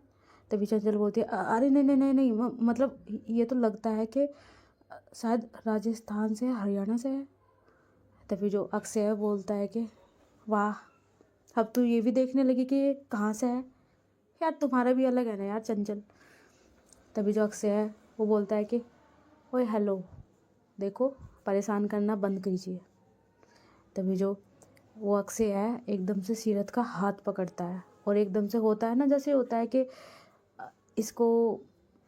तभी चंचल बोलती है अरे नहीं नहीं नहीं नहीं, मतलब ये तो लगता है कि शायद राजस्थान से हरियाणा से है। तभी जो अक्षय बोलता है कि वाह, अब तो ये भी देखने लगी कि ये कहाँ से है। यार तुम्हारा भी अलग है ना यार चंचल। तभी जो अक्षय है वो बोलता है कि ओए हेलो, देखो परेशान करना बंद कीजिए। तभी जो वो अक्षय है एकदम से सीरत का हाथ पकड़ता है और एकदम से होता है ना जैसे होता है कि इसको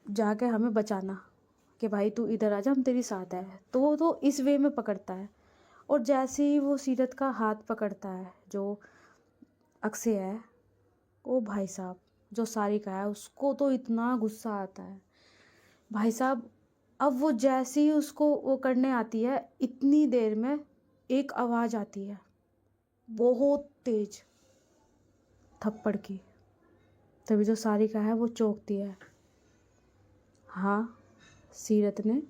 जाके हमें बचाना, कि भाई तू इधर आ जा, हम तेरी साथ है। तो वो तो इस वे में पकड़ता है। और जैसे ही वो सीरत का हाथ पकड़ता है जो अक्षय है, ओ भाई साहब, जो सारिका है उसको तो इतना गुस्सा आता है भाई साहब। अब वो जैसे ही उसको वो करने आती है, इतनी देर में एक आवाज़ आती है बहुत तेज थप्पड़ की। तभी जो सारिका है वो चौंकती है। हाँ, सीरत ने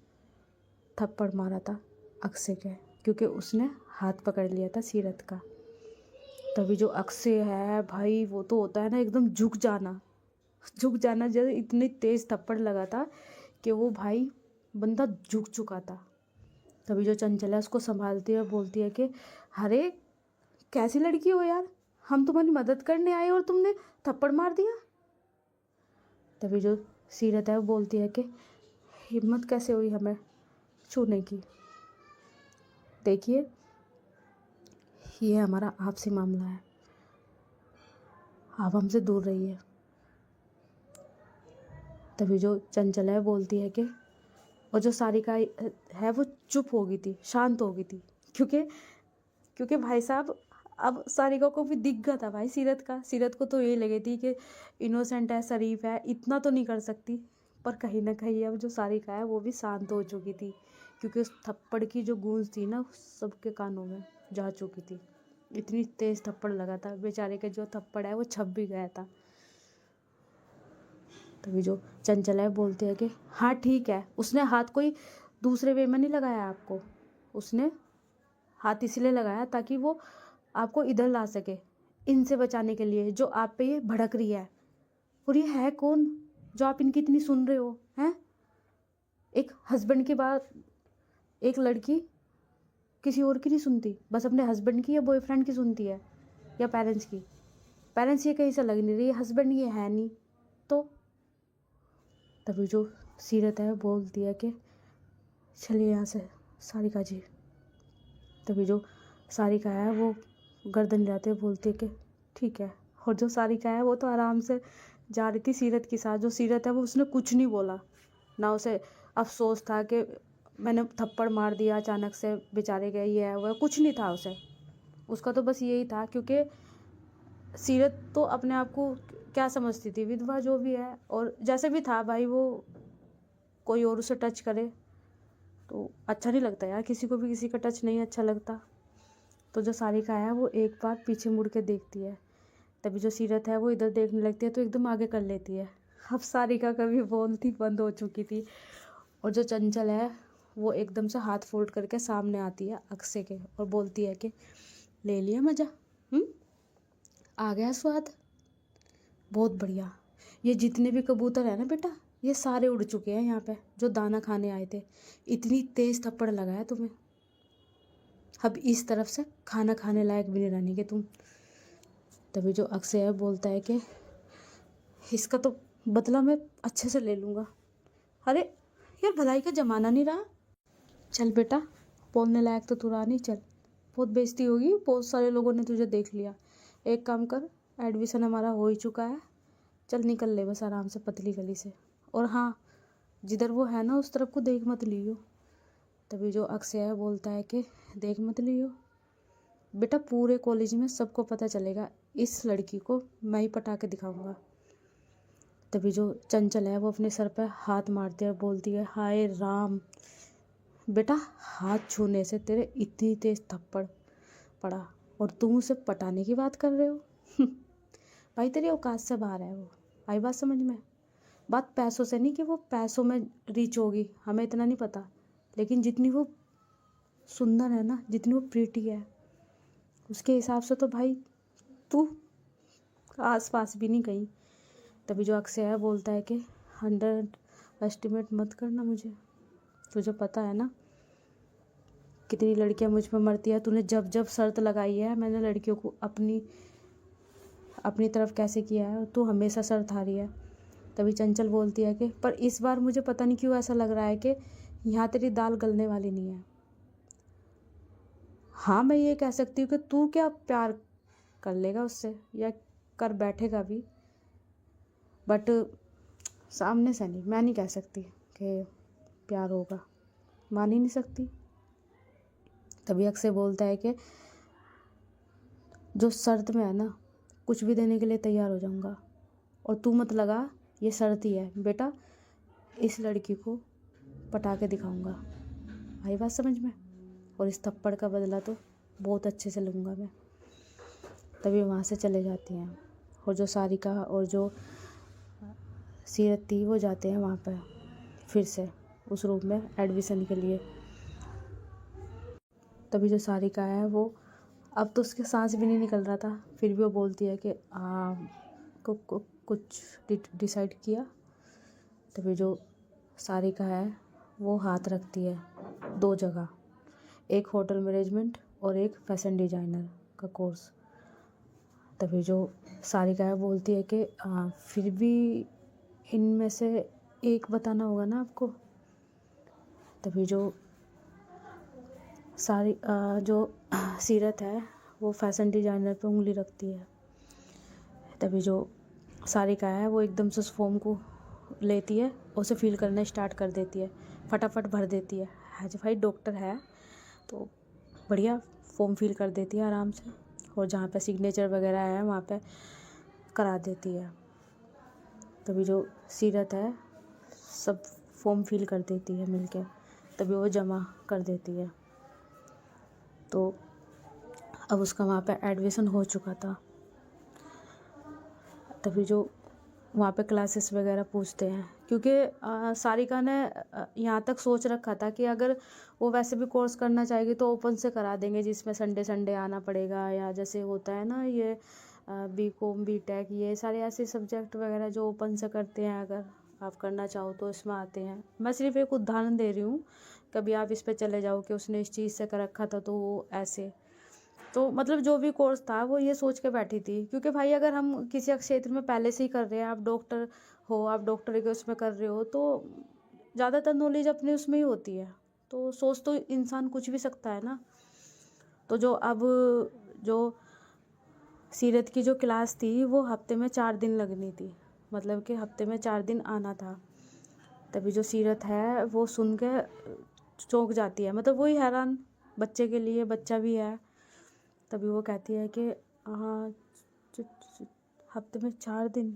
थप्पड़ मारा था अक्षय के, क्योंकि उसने हाथ पकड़ लिया था सीरत का। तभी जो अक्षय है भाई वो तो होता है ना एकदम झुक जाना, झुक जाना, जैसे इतनी तेज थप्पड़ लगा था कि वो भाई बंदा झुक चुका था। तभी जो चंचल है उसको संभालती है, बोलती है कि अरे कैसी लड़की हो यार, हम तुम्हारी मदद करने आए और तुमने थप्पड़ मार दिया। तभी जो सीरत है वो बोलती है कि हिम्मत कैसे हुई हमें छूने की, देखिए ये हमारा आपसी मामला है, आप हमसे दूर रहिए। तभी जो चंचल है बोलती है कि, और जो सारिका है वो चुप हो गई थी, शांत हो गई थी, क्योंकि भाई साहब अब सारिका को भी दिख गया था भाई सीरत को तो यही लगी थी कि इनोसेंट है, शरीफ है, इतना तो नहीं कर सकती। पर कहीं ना कहीं अब जो सारिका है वो भी शांत हो चुकी थी, क्योंकि उस थप्पड़ की जो गूंज थी ना सबके कानों में जा चुकी थी। इतनी तेज थप्पड़ लगा था, बेचारे का जो थप्पड़ है वो छप भी गया था। तभी जो चंचल है बोलते हैं कि हाँ ठीक है, उसने हाथ कोई दूसरे वे में नहीं लगाया आपको, उसने हाथ इसलिए लगाया ताकि वो आपको इधर ला सके, इनसे बचाने के लिए जो आप पे ये भड़क रही है। और ये है कौन जो आप इनकी इतनी सुन रहे हो हैं? एक हस्बैंड की बात एक लड़की किसी और की नहीं सुनती, बस अपने हस्बैंड की या बॉयफ्रेंड की सुनती है, या पेरेंट्स की। पेरेंट्स ये कहीं से लग नहीं रही, हस्बैंड ये है नहीं तो। तभी जो सीरत है बोलती है कि चलिए यहाँ से सारिका जी। तभी जो सारिका है वो गर्दन हिलाते हुए बोलती है कि ठीक है। और जो सारिका है वो तो आराम से जा रही थी सीरत के साथ। जो सीरत है वो उसने कुछ नहीं बोला, ना उसे अफसोस था कि मैंने थप्पड़ मार दिया अचानक से बेचारे के, ये है वो कुछ नहीं था उसे। उसका तो बस यही था, क्योंकि सीरत तो अपने आप को क्या समझती थी, विधवा जो भी है, और जैसे भी था भाई वो कोई और उसे टच करे तो अच्छा नहीं लगता यार, किसी को भी किसी का टच नहीं अच्छा लगता। तो जो सारिका है वो एक बार पीछे मुड़ के देखती है, तभी जो सीरत है वो इधर देखने लगती है तो एकदम आगे कर लेती है। अब सारिका कभी बोलती बंद हो चुकी थी। और जो चंचल है वो एकदम से हाथ फोल्ड करके सामने आती है अक्षय के और बोलती है कि ले लिया मज़ा, आ गया स्वाद, बहुत बढ़िया। ये जितने भी कबूतर हैं ना बेटा, ये सारे उड़ चुके हैं यहाँ पे जो दाना खाने आए थे। इतनी तेज थप्पड़ लगा है तुम्हें, अब इस तरफ से खाना खाने लायक भी नहीं रहनी कि तुम। तभी जो अक्षय है बोलता है कि इसका तो बदला मैं अच्छे से ले लूँगा। अरे यार भलाई का ज़माना नहीं रहा, चल बेटा, बोलने लायक तो तू रहा नहीं, चल, बहुत बेइज्जती होगी, बहुत सारे लोगों ने तुझे देख लिया। एक काम कर, एडमिशन हमारा हो ही चुका है, चल निकल ले बस आराम से पतली गली से। और हाँ, जिधर वो है ना उस तरफ को देख मत लियो। तभी जो अक्षय है बोलता है कि देख मत लियो बेटा, पूरे कॉलेज में सबको पता चलेगा, इस लड़की को मैं ही पटा के दिखाऊंगा। तभी जो चंचल है वो अपने सर पर हाथ मारती है और बोलती है हाय राम, बेटा हाथ छूने से तेरे इतनी तेज थप्पड़ पड़ा और तुम उसे पटाने की बात कर रहे हो। भाई तेरी औकात से बाहर है वो, आई बात समझ में? बात पैसों से नहीं कि वो पैसों में रीच होगी, हमें इतना नहीं पता, लेकिन जितनी वो सुंदर है ना, जितनी वो प्रीटी है, उसके हिसाब से तो भाई तू आस पास भी नहीं गई। तभी जो अक्षय है बोलता है कि अंडर एस्टिमेट मत करना मुझे, तुझे पता है ना कितनी लड़कियां मुझ पर मरती है। तूने जब जब शर्त लगाई है मैंने लड़कियों को अपनी तरफ कैसे किया है, तू हमेशा शर्त हारी है। तभी चंचल बोलती है कि पर इस बार मुझे पता नहीं क्यों ऐसा लग रहा है कि यहाँ तेरी दाल गलने वाली नहीं है। हाँ मैं ये कह सकती हूँ कि तू क्या प्यार कर लेगा उससे या कर बैठेगा भी, बट सामने से नहीं, मैं नहीं कह सकती कि प्यार होगा, मान ही नहीं सकती। तभी अक्षय बोलता है कि जो शर्त में है ना, कुछ भी देने के लिए तैयार हो जाऊंगा, और तू मत लगा ये शर्त ही है बेटा, इस लड़की को पटा के दिखाऊंगा, आई बात समझ में? और इस थप्पड़ का बदला तो बहुत अच्छे से लूँगा मैं। तभी वहाँ से चले जाती हैं और जो सारिका और जो सीरत थी वो जाते हैं वहाँ पर फिर से उस रूम में एडमिशन के लिए। तभी जो सारिका है वो अब तो उसके सांस भी नहीं निकल रहा था, फिर भी वो बोलती है कि कुछ डिसाइड किया। तभी जो सारिका है वो हाथ रखती है 2 जगह, एक होटल मैनेजमेंट और एक फैशन डिज़ाइनर का कोर्स। तभी जो सारिका है बोलती है कि फिर भी इनमें से एक बताना होगा ना आपको। तभी जो जो सीरत है वो फैशन डिज़ाइनर पे उंगली रखती है। तभी जो सारिका है वो एकदम से उस फॉर्म को लेती है और उसे फिल करना स्टार्ट कर देती है, फटाफट भर देती है। जो भाई डॉक्टर है तो बढ़िया फॉर्म फिल कर देती है आराम से, और जहाँ पे सिग्नेचर वगैरह है वहाँ पे करा देती है। तभी जो सीरत है सब फॉर्म फिल कर देती है मिलके, तभी वो जमा कर देती है। तो अब उसका वहाँ पे एडमिशन हो चुका था। तभी जो वहाँ पे क्लासेस वगैरह पूछते हैं, क्योंकि सारिका ने यहाँ तक सोच रखा था कि अगर वो वैसे भी कोर्स करना चाहेगी तो ओपन से करा देंगे, जिसमें संडे आना पड़ेगा, या जैसे होता है ना ये बीकॉम बीटेक ये सारे ऐसे सब्जेक्ट वगैरह जो ओपन से करते हैं, अगर आप करना चाहो तो इसमें आते हैं। मैं सिर्फ एक उदाहरण दे रही हूँ, कभी आप इस पर चले जाओ कि उसने इस चीज़ से कर रखा था तो वो ऐसे। तो मतलब जो भी कोर्स था वो ये सोच के बैठी थी, क्योंकि भाई अगर हम किसी क्षेत्र में पहले से ही कर रहे हैं, आप डॉक्टर हो, आप डॉक्टर के उसमें कर रहे हो, तो ज़्यादातर नॉलेज अपने उसमें ही होती है, तो सोच तो इंसान कुछ भी सकता है ना। तो जो सीरत की जो क्लास थी वो हफ्ते में 4 दिन लगनी थी, मतलब कि हफ्ते में 4 दिन आना था। तभी जो सीरत है वो सुन के चौंक जाती है, मतलब वही हैरान, बच्चे के लिए बच्चा भी है। तभी वो कहती है कि हाँ हफ्ते में 4 दिन,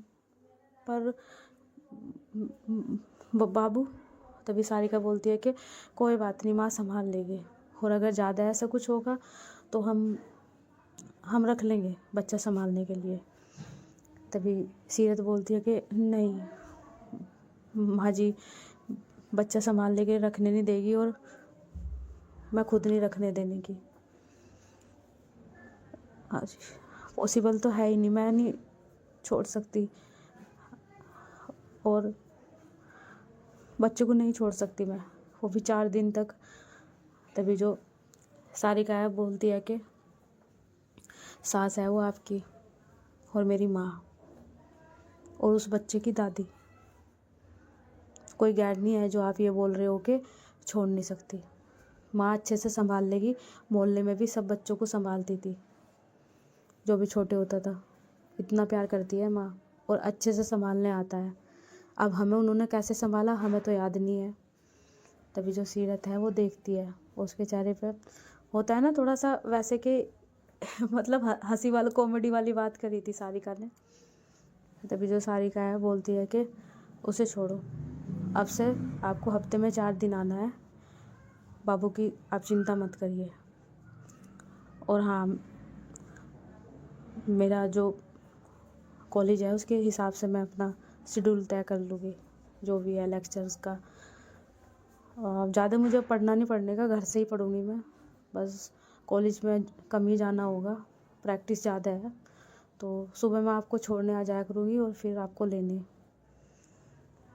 पर बाबू। तभी सारिका बोलती है कि कोई बात नहीं, माँ संभाल लेगी, और अगर ज़्यादा ऐसा कुछ होगा तो हम रख लेंगे बच्चा संभालने के लिए। तभी सीरत बोलती है कि नहीं माँ जी, बच्चा संभाल लेके रखने नहीं देगी, और मैं खुद नहीं रखने देने की। आज पॉसिबल तो है ही नहीं, मैं नहीं छोड़ सकती, और बच्चे को नहीं छोड़ सकती मैं, वो भी 4 दिन तक। तभी जो सारिका है बोलती है कि सास है वो आपकी और मेरी माँ और उस बच्चे की दादी, कोई गैर नहीं है जो आप ये बोल रहे हो कि छोड़ नहीं सकती। माँ अच्छे से संभाल लेगी, मोहल्ले में भी सब बच्चों को संभालती थी, जो भी छोटे होता था, इतना प्यार करती है माँ, और अच्छे से संभालने आता है। अब हमें उन्होंने कैसे संभाला हमें तो याद नहीं है। तभी जो सीरत है वो देखती है, उसके चेहरे पे होता है ना थोड़ा सा वैसे कि मतलब हंसी वाला कॉमेडी वाली बात करी थी सारिका ने। तभी जो सारिका है बोलती है कि उसे छोड़ो, अब से आपको हफ्ते में 4 दिन आना है, बाबू की आप चिंता मत करिए। और हाँ, मेरा जो कॉलेज है उसके हिसाब से मैं अपना शेड्यूल तय कर लूँगी, जो भी है लेक्चर्स का। ज़्यादा मुझे पढ़ना नहीं पड़ने का, घर से ही पढ़ूँगी मैं, बस कॉलेज में कम ही जाना होगा, प्रैक्टिस ज़्यादा है। तो सुबह मैं आपको छोड़ने आ जाया करूँगी और फिर आपको लेने।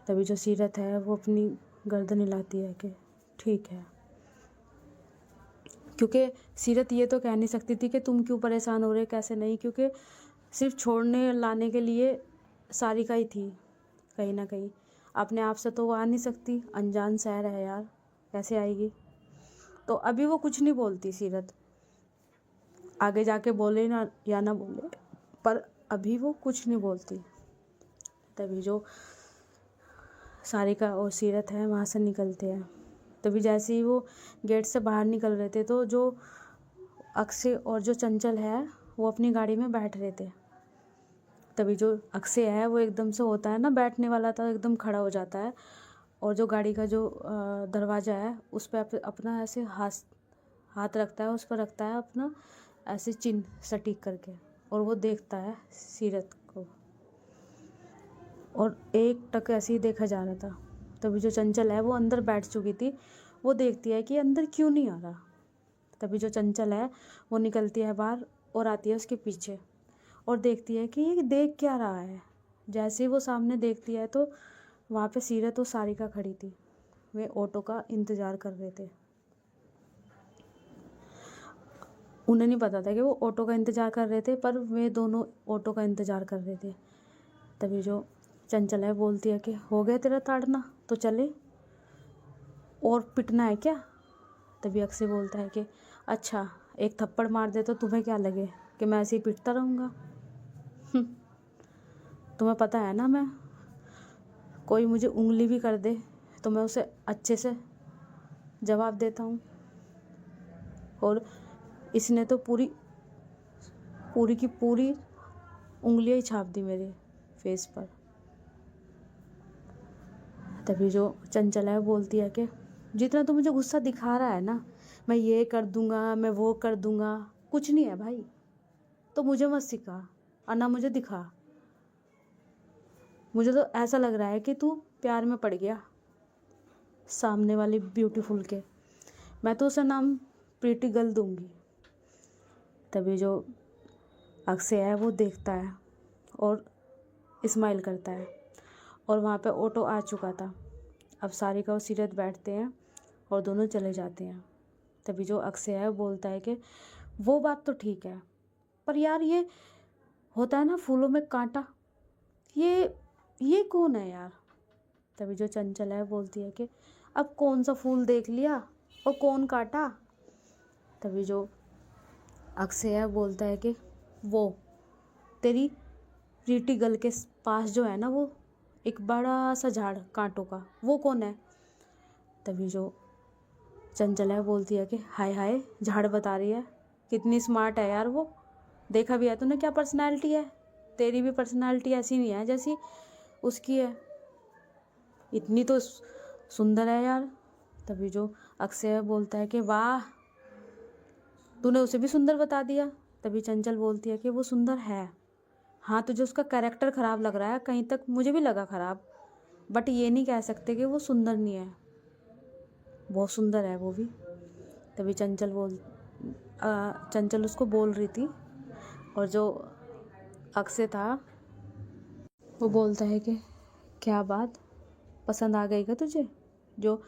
तभी जो सीरत है वो अपनी गर्दन हिलाती है कि ठीक है, क्योंकि सीरत ये तो कह नहीं सकती थी कि तुम क्यों परेशान हो रहे, कैसे नहीं, क्योंकि सिर्फ छोड़ने लाने के लिए सारिका ही थी कहीं ना कहीं। अपने आप से तो वो आ नहीं सकती, अनजान शहर है यार, कैसे आएगी। तो अभी वो कुछ नहीं बोलती सीरत, आगे जाके बोले ना या ना बोले, पर अभी वो कुछ नहीं बोलती। तभी जो सारिका और सीरत है वहाँ से निकलते हैं। तभी जैसे ही वो गेट से बाहर निकल रहे थे तो जो अक्षय और जो चंचल है वो अपनी गाड़ी में बैठ रहे थे। तभी जो अक्षय है वो एकदम से होता है ना बैठने वाला था, एकदम खड़ा हो जाता है, और जो गाड़ी का जो दरवाज़ा है उस पर अपना ऐसे हाथ रखता है, उस पर रखता है अपना ऐसे चिन्ह सटीक करके, और वो देखता है सीरत को, और एक टक ऐसे ही देखा जा रहा था। तभी जो चंचल है वो अंदर बैठ चुकी थी, वो देखती है कि अंदर क्यों नहीं आ रहा। तभी जो चंचल है वो निकलती है बाहर और आती है उसके पीछे, और देखती है कि ये देख क्या रहा है, जैसे ही वो सामने देखती है तो वहाँ पे सीरत और सारिका खड़ी थी। वे ऑटो का इंतज़ार कर रहे थे। उन्हें नहीं पता था कि वो ऑटो का इंतज़ार कर रहे थे, पर वे दोनों ऑटो का इंतज़ार कर रहे थे। तभी जो चंचल है बोलती है कि हो गया तेरा ताड़ना, तो चले, और पिटना है क्या? तभी अक्षय बोलता है कि अच्छा, एक थप्पड़ मार दे तो तुम्हें क्या लगे कि मैं ऐसे ही पिटता रहूँगा? तुम्हें पता है ना, मैं कोई मुझे उंगली भी कर दे तो मैं उसे अच्छे से जवाब देता हूँ, और इसने तो पूरी की पूरी उंगलियां ही छाप दी मेरे फेस पर। तभी जो चंचल है बोलती है कि जितना तू मुझे गुस्सा दिखा रहा है ना, मैं ये कर दूंगा, मैं वो कर दूंगा, कुछ नहीं है भाई। तो मुझे मत सिखा और ना मुझे दिखा। मुझे तो ऐसा लग रहा है कि तू प्यार में पड़ गया सामने वाली ब्यूटीफुल के। मैं तो उसे नाम प्रीटी गर्ल दूंगी। तभी जो अक्षय है वो देखता है और स्माइल करता है, और वहाँ पे ऑटो आ चुका था। अब सारिका और सीरत बैठते हैं और दोनों चले जाते हैं। तभी जो अक्षय है बोलता है कि वो बात तो ठीक है, पर यार ये होता है ना फूलों में कांटा, ये कौन है यार? तभी जो चंचल है बोलती है कि अब कौन सा फूल देख लिया और कौन काटा? तभी जो अक्षय है बोलता है कि वो तेरी प्रीटी गर्ल के पास जो है ना, वो एक बड़ा सा झाड़ कांटों का, वो कौन है? तभी जो चंचल है बोलती है कि हाय हाय, झाड़ बता रही है, कितनी स्मार्ट है यार वो। देखा भी है तूने क्या पर्सनैलिटी है? तेरी भी पर्सनैलिटी ऐसी नहीं है जैसी उसकी है। इतनी तो सुंदर है यार। तभी जो अक्षय बोलता है कि वाह, तूने उसे भी सुंदर बता दिया। तभी चंचल बोलती है कि वो सुंदर है, हाँ तुझे उसका कैरेक्टर ख़राब लग रहा है, कहीं तक मुझे भी लगा ख़राब, बट ये नहीं कह सकते कि वो सुंदर नहीं है, बहुत सुंदर है वो भी। तभी चंचल उसको बोल रही थी, और जो अक्षय था वो बोलता है कि क्या बात, पसंद आ गई क्या तुझे जो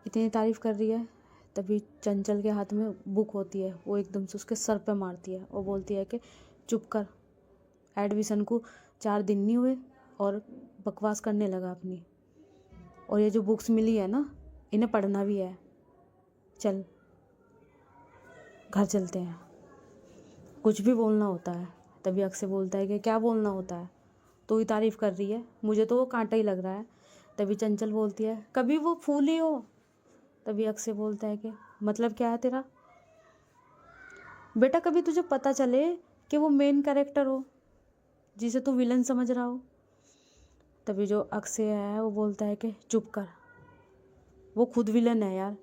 इतनी तारीफ़ कर रही है? तभी चंचल के हाथ में बुक होती है, वो एकदम से उसके सर पे मारती है और बोलती है कि चुप कर, एडमिशन को 4 दिन नहीं हुए और बकवास करने लगा अपनी। और ये जो बुक्स मिली है ना, इन्हें पढ़ना भी है, चल घर चलते हैं, कुछ भी बोलना होता है। तभी अक्षय बोलता है कि क्या बोलना होता है, तू ही तारीफ़ कर रही है, मुझे तो वो कांटा ही लग रहा है। तभी चंचल बोलती है कभी वो फूल ही हो। तभी अक्षय बोलता है कि मतलब क्या है तेरा? बेटा कभी तुझे पता चले कि वो मेन कैरेक्टर हो जिसे तू विलन समझ रहा हो। तभी जो अक्षय है वो बोलता है कि चुप कर, वो खुद विलन है यार,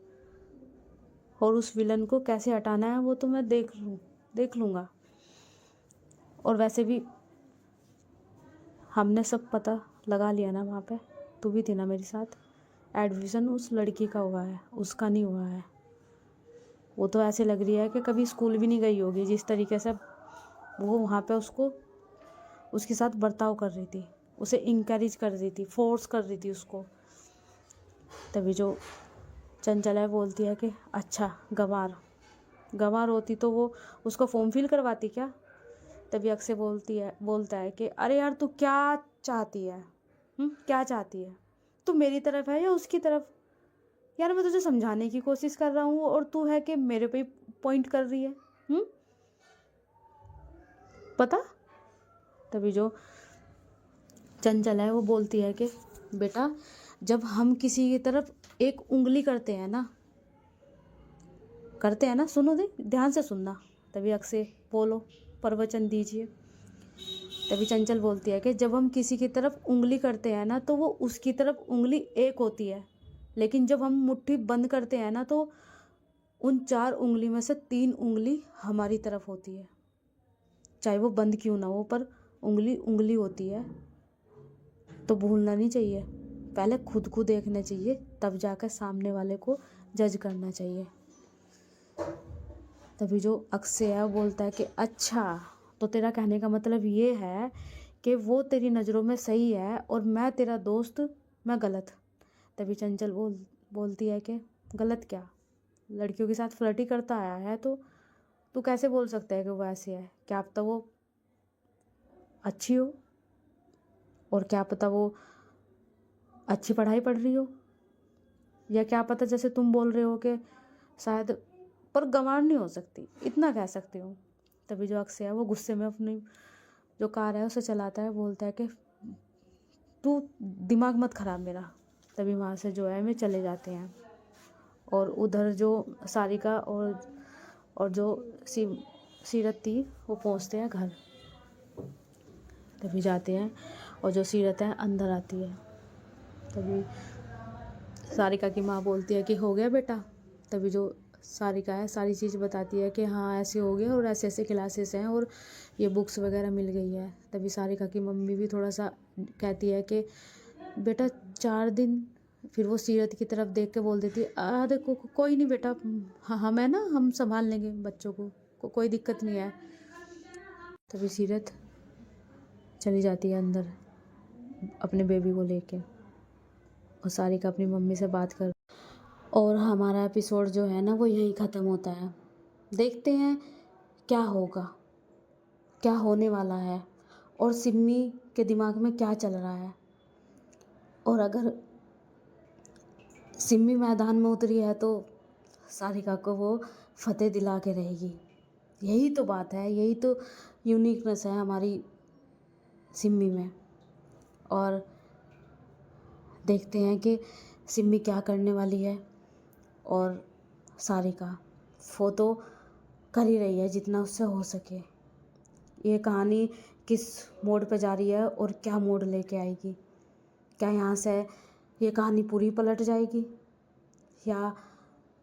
और उस विलन को कैसे हटाना है वो तो मैं देख लूँगा। और वैसे भी हमने सब पता लगा लिया ना, वहाँ पे तू भी थी ना मेरे साथ, एडमिशन उस लड़की का हुआ है, उसका नहीं हुआ है। वो तो ऐसे लग रही है कि कभी स्कूल भी नहीं गई होगी, जिस तरीके से वो वहाँ पे उसके साथ बर्ताव कर रही थी, उसे इंकरेज कर रही थी, फोर्स कर रही थी उसको। तभी जो चंचला बोलती है कि अच्छा गंवार होती तो वो उसको फॉर्म फिल करवाती क्या? तभी अक्षय बोलता है कि अरे यार तू क्या चाहती है, क्या चाहती है? तू मेरी तरफ है या उसकी तरफ? यार मैं तुझे समझाने की कोशिश कर रहा हूँ और तू है कि मेरे पे पॉइंट कर रही है, पता? तभी जो चंचल है वो बोलती है कि बेटा जब हम किसी की तरफ एक उंगली करते हैं ना, सुनो ध्यान से सुनना। तभी अक्षय बोलो, प्रवचन दीजिए। तभी चंचल बोलती है कि जब हम किसी की तरफ उंगली करते हैं ना, तो वो उसकी तरफ उंगली एक होती है, लेकिन जब हम मुट्ठी बंद करते हैं ना, तो उन 4 उंगली में से 3 उंगली हमारी तरफ होती है, चाहे वो बंद क्यों ना हो, पर उंगली होती है। तो भूलना नहीं चाहिए, पहले खुद को देखना चाहिए, तब जाकर सामने वाले को जज करना चाहिए। तभी जो अक्षय है बोलता है कि अच्छा, तो तेरा कहने का मतलब ये है कि वो तेरी नज़रों में सही है और मैं तेरा दोस्त मैं गलत। तभी चंचल बोलती है कि गलत क्या, लड़कियों के साथ फ्लर्टी करता आया है तो तू कैसे बोल सकता है कि वो ऐसे है? क्या पता वो अच्छी हो, और क्या पता वो अच्छी पढ़ाई पढ़ रही हो, या क्या पता जैसे तुम बोल रहे हो कि शायद, पर गंवार नहीं हो सकती, इतना कह सकती हूँ। तभी जो अक्षय है वो गुस्से में अपनी जो कार है उसे चलाता है, बोलता है कि तू दिमाग मत खराब मेरा। तभी वहाँ से जो है वे चले जाते हैं, और उधर जो सारिका और जो सीरत थी वो पहुँचते हैं घर। तभी जाते हैं और जो सीरत है अंदर आती है। तभी सारिका की माँ बोलती है कि हो गया बेटा। तभी जो सारिका है सारी चीज़ बताती है कि हाँ ऐसे हो गया और ऐसे ऐसे क्लासेस हैं और ये बुक्स वगैरह मिल गई है। तभी सारिका की मम्मी भी थोड़ा सा कहती है कि बेटा 4 दिन। फिर वो सीरत की तरफ देख के बोल देती है अरे कोई नहीं बेटा, हाँ हम है ना, हम संभाल लेंगे बच्चों कोई दिक्कत नहीं है। तभी सीरत चली जाती है अंदर अपने बेबी को लेके, और सारिका अपनी मम्मी से बात कर, और हमारा एपिसोड जो है ना वो यहीं ख़त्म होता है। देखते हैं क्या होगा, क्या होने वाला है, और सिम्मी के दिमाग में क्या चल रहा है, और अगर सिम्मी मैदान में उतरी है तो सारिका को वो फतेह दिला के रहेगी। यही तो बात है, यही तो यूनिकनेस है हमारी सिम्मी में। और देखते हैं कि सिम्मी क्या करने वाली है, और सारिका वो तो कर ही रही है जितना उससे हो सके। ये कहानी किस मोड़ पे जा रही है और क्या मोड़ लेके आएगी? क्या यहाँ से ये कहानी पूरी पलट जाएगी, या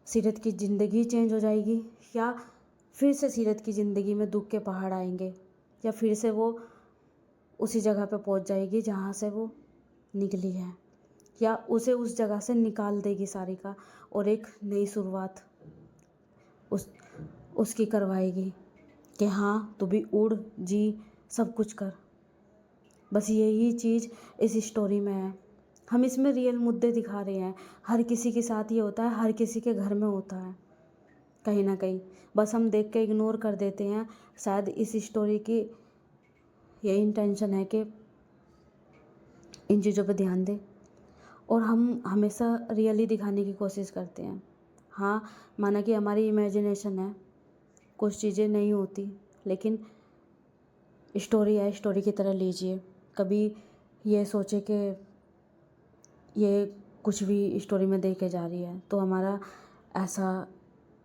सीरत की ज़िंदगी चेंज हो जाएगी, या फिर से सीरत की ज़िंदगी में दुख के पहाड़ आएंगे, या फिर से वो उसी जगह पे पहुँच जाएगी जहाँ से वो निकली है, या उसे उस जगह से निकाल देगी सारिका और एक नई शुरुआत उसकी करवाएगी कि हाँ तू भी उड़ जी सब कुछ कर। बस यही चीज़ इस स्टोरी में है। हम इसमें रियल मुद्दे दिखा रहे हैं, हर किसी के साथ ये होता है, हर किसी के घर में होता है कहीं ना कहीं, बस हम देख के इग्नोर कर देते हैं। शायद इस स्टोरी की यही इंटेंशन है कि इन चीज़ों पे ध्यान दें, और हम हमेशा रियली दिखाने की कोशिश करते हैं। हाँ माना कि हमारी इमेजिनेशन है, कुछ चीज़ें नहीं होती, लेकिन स्टोरी है, स्टोरी की तरह लीजिए। कभी ये सोचे कि ये कुछ भी स्टोरी में दे के जा रही है, तो हमारा ऐसा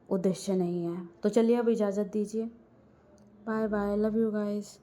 उद्देश्य नहीं है। तो चलिए अब इजाज़त दीजिए, bye bye, love you guys.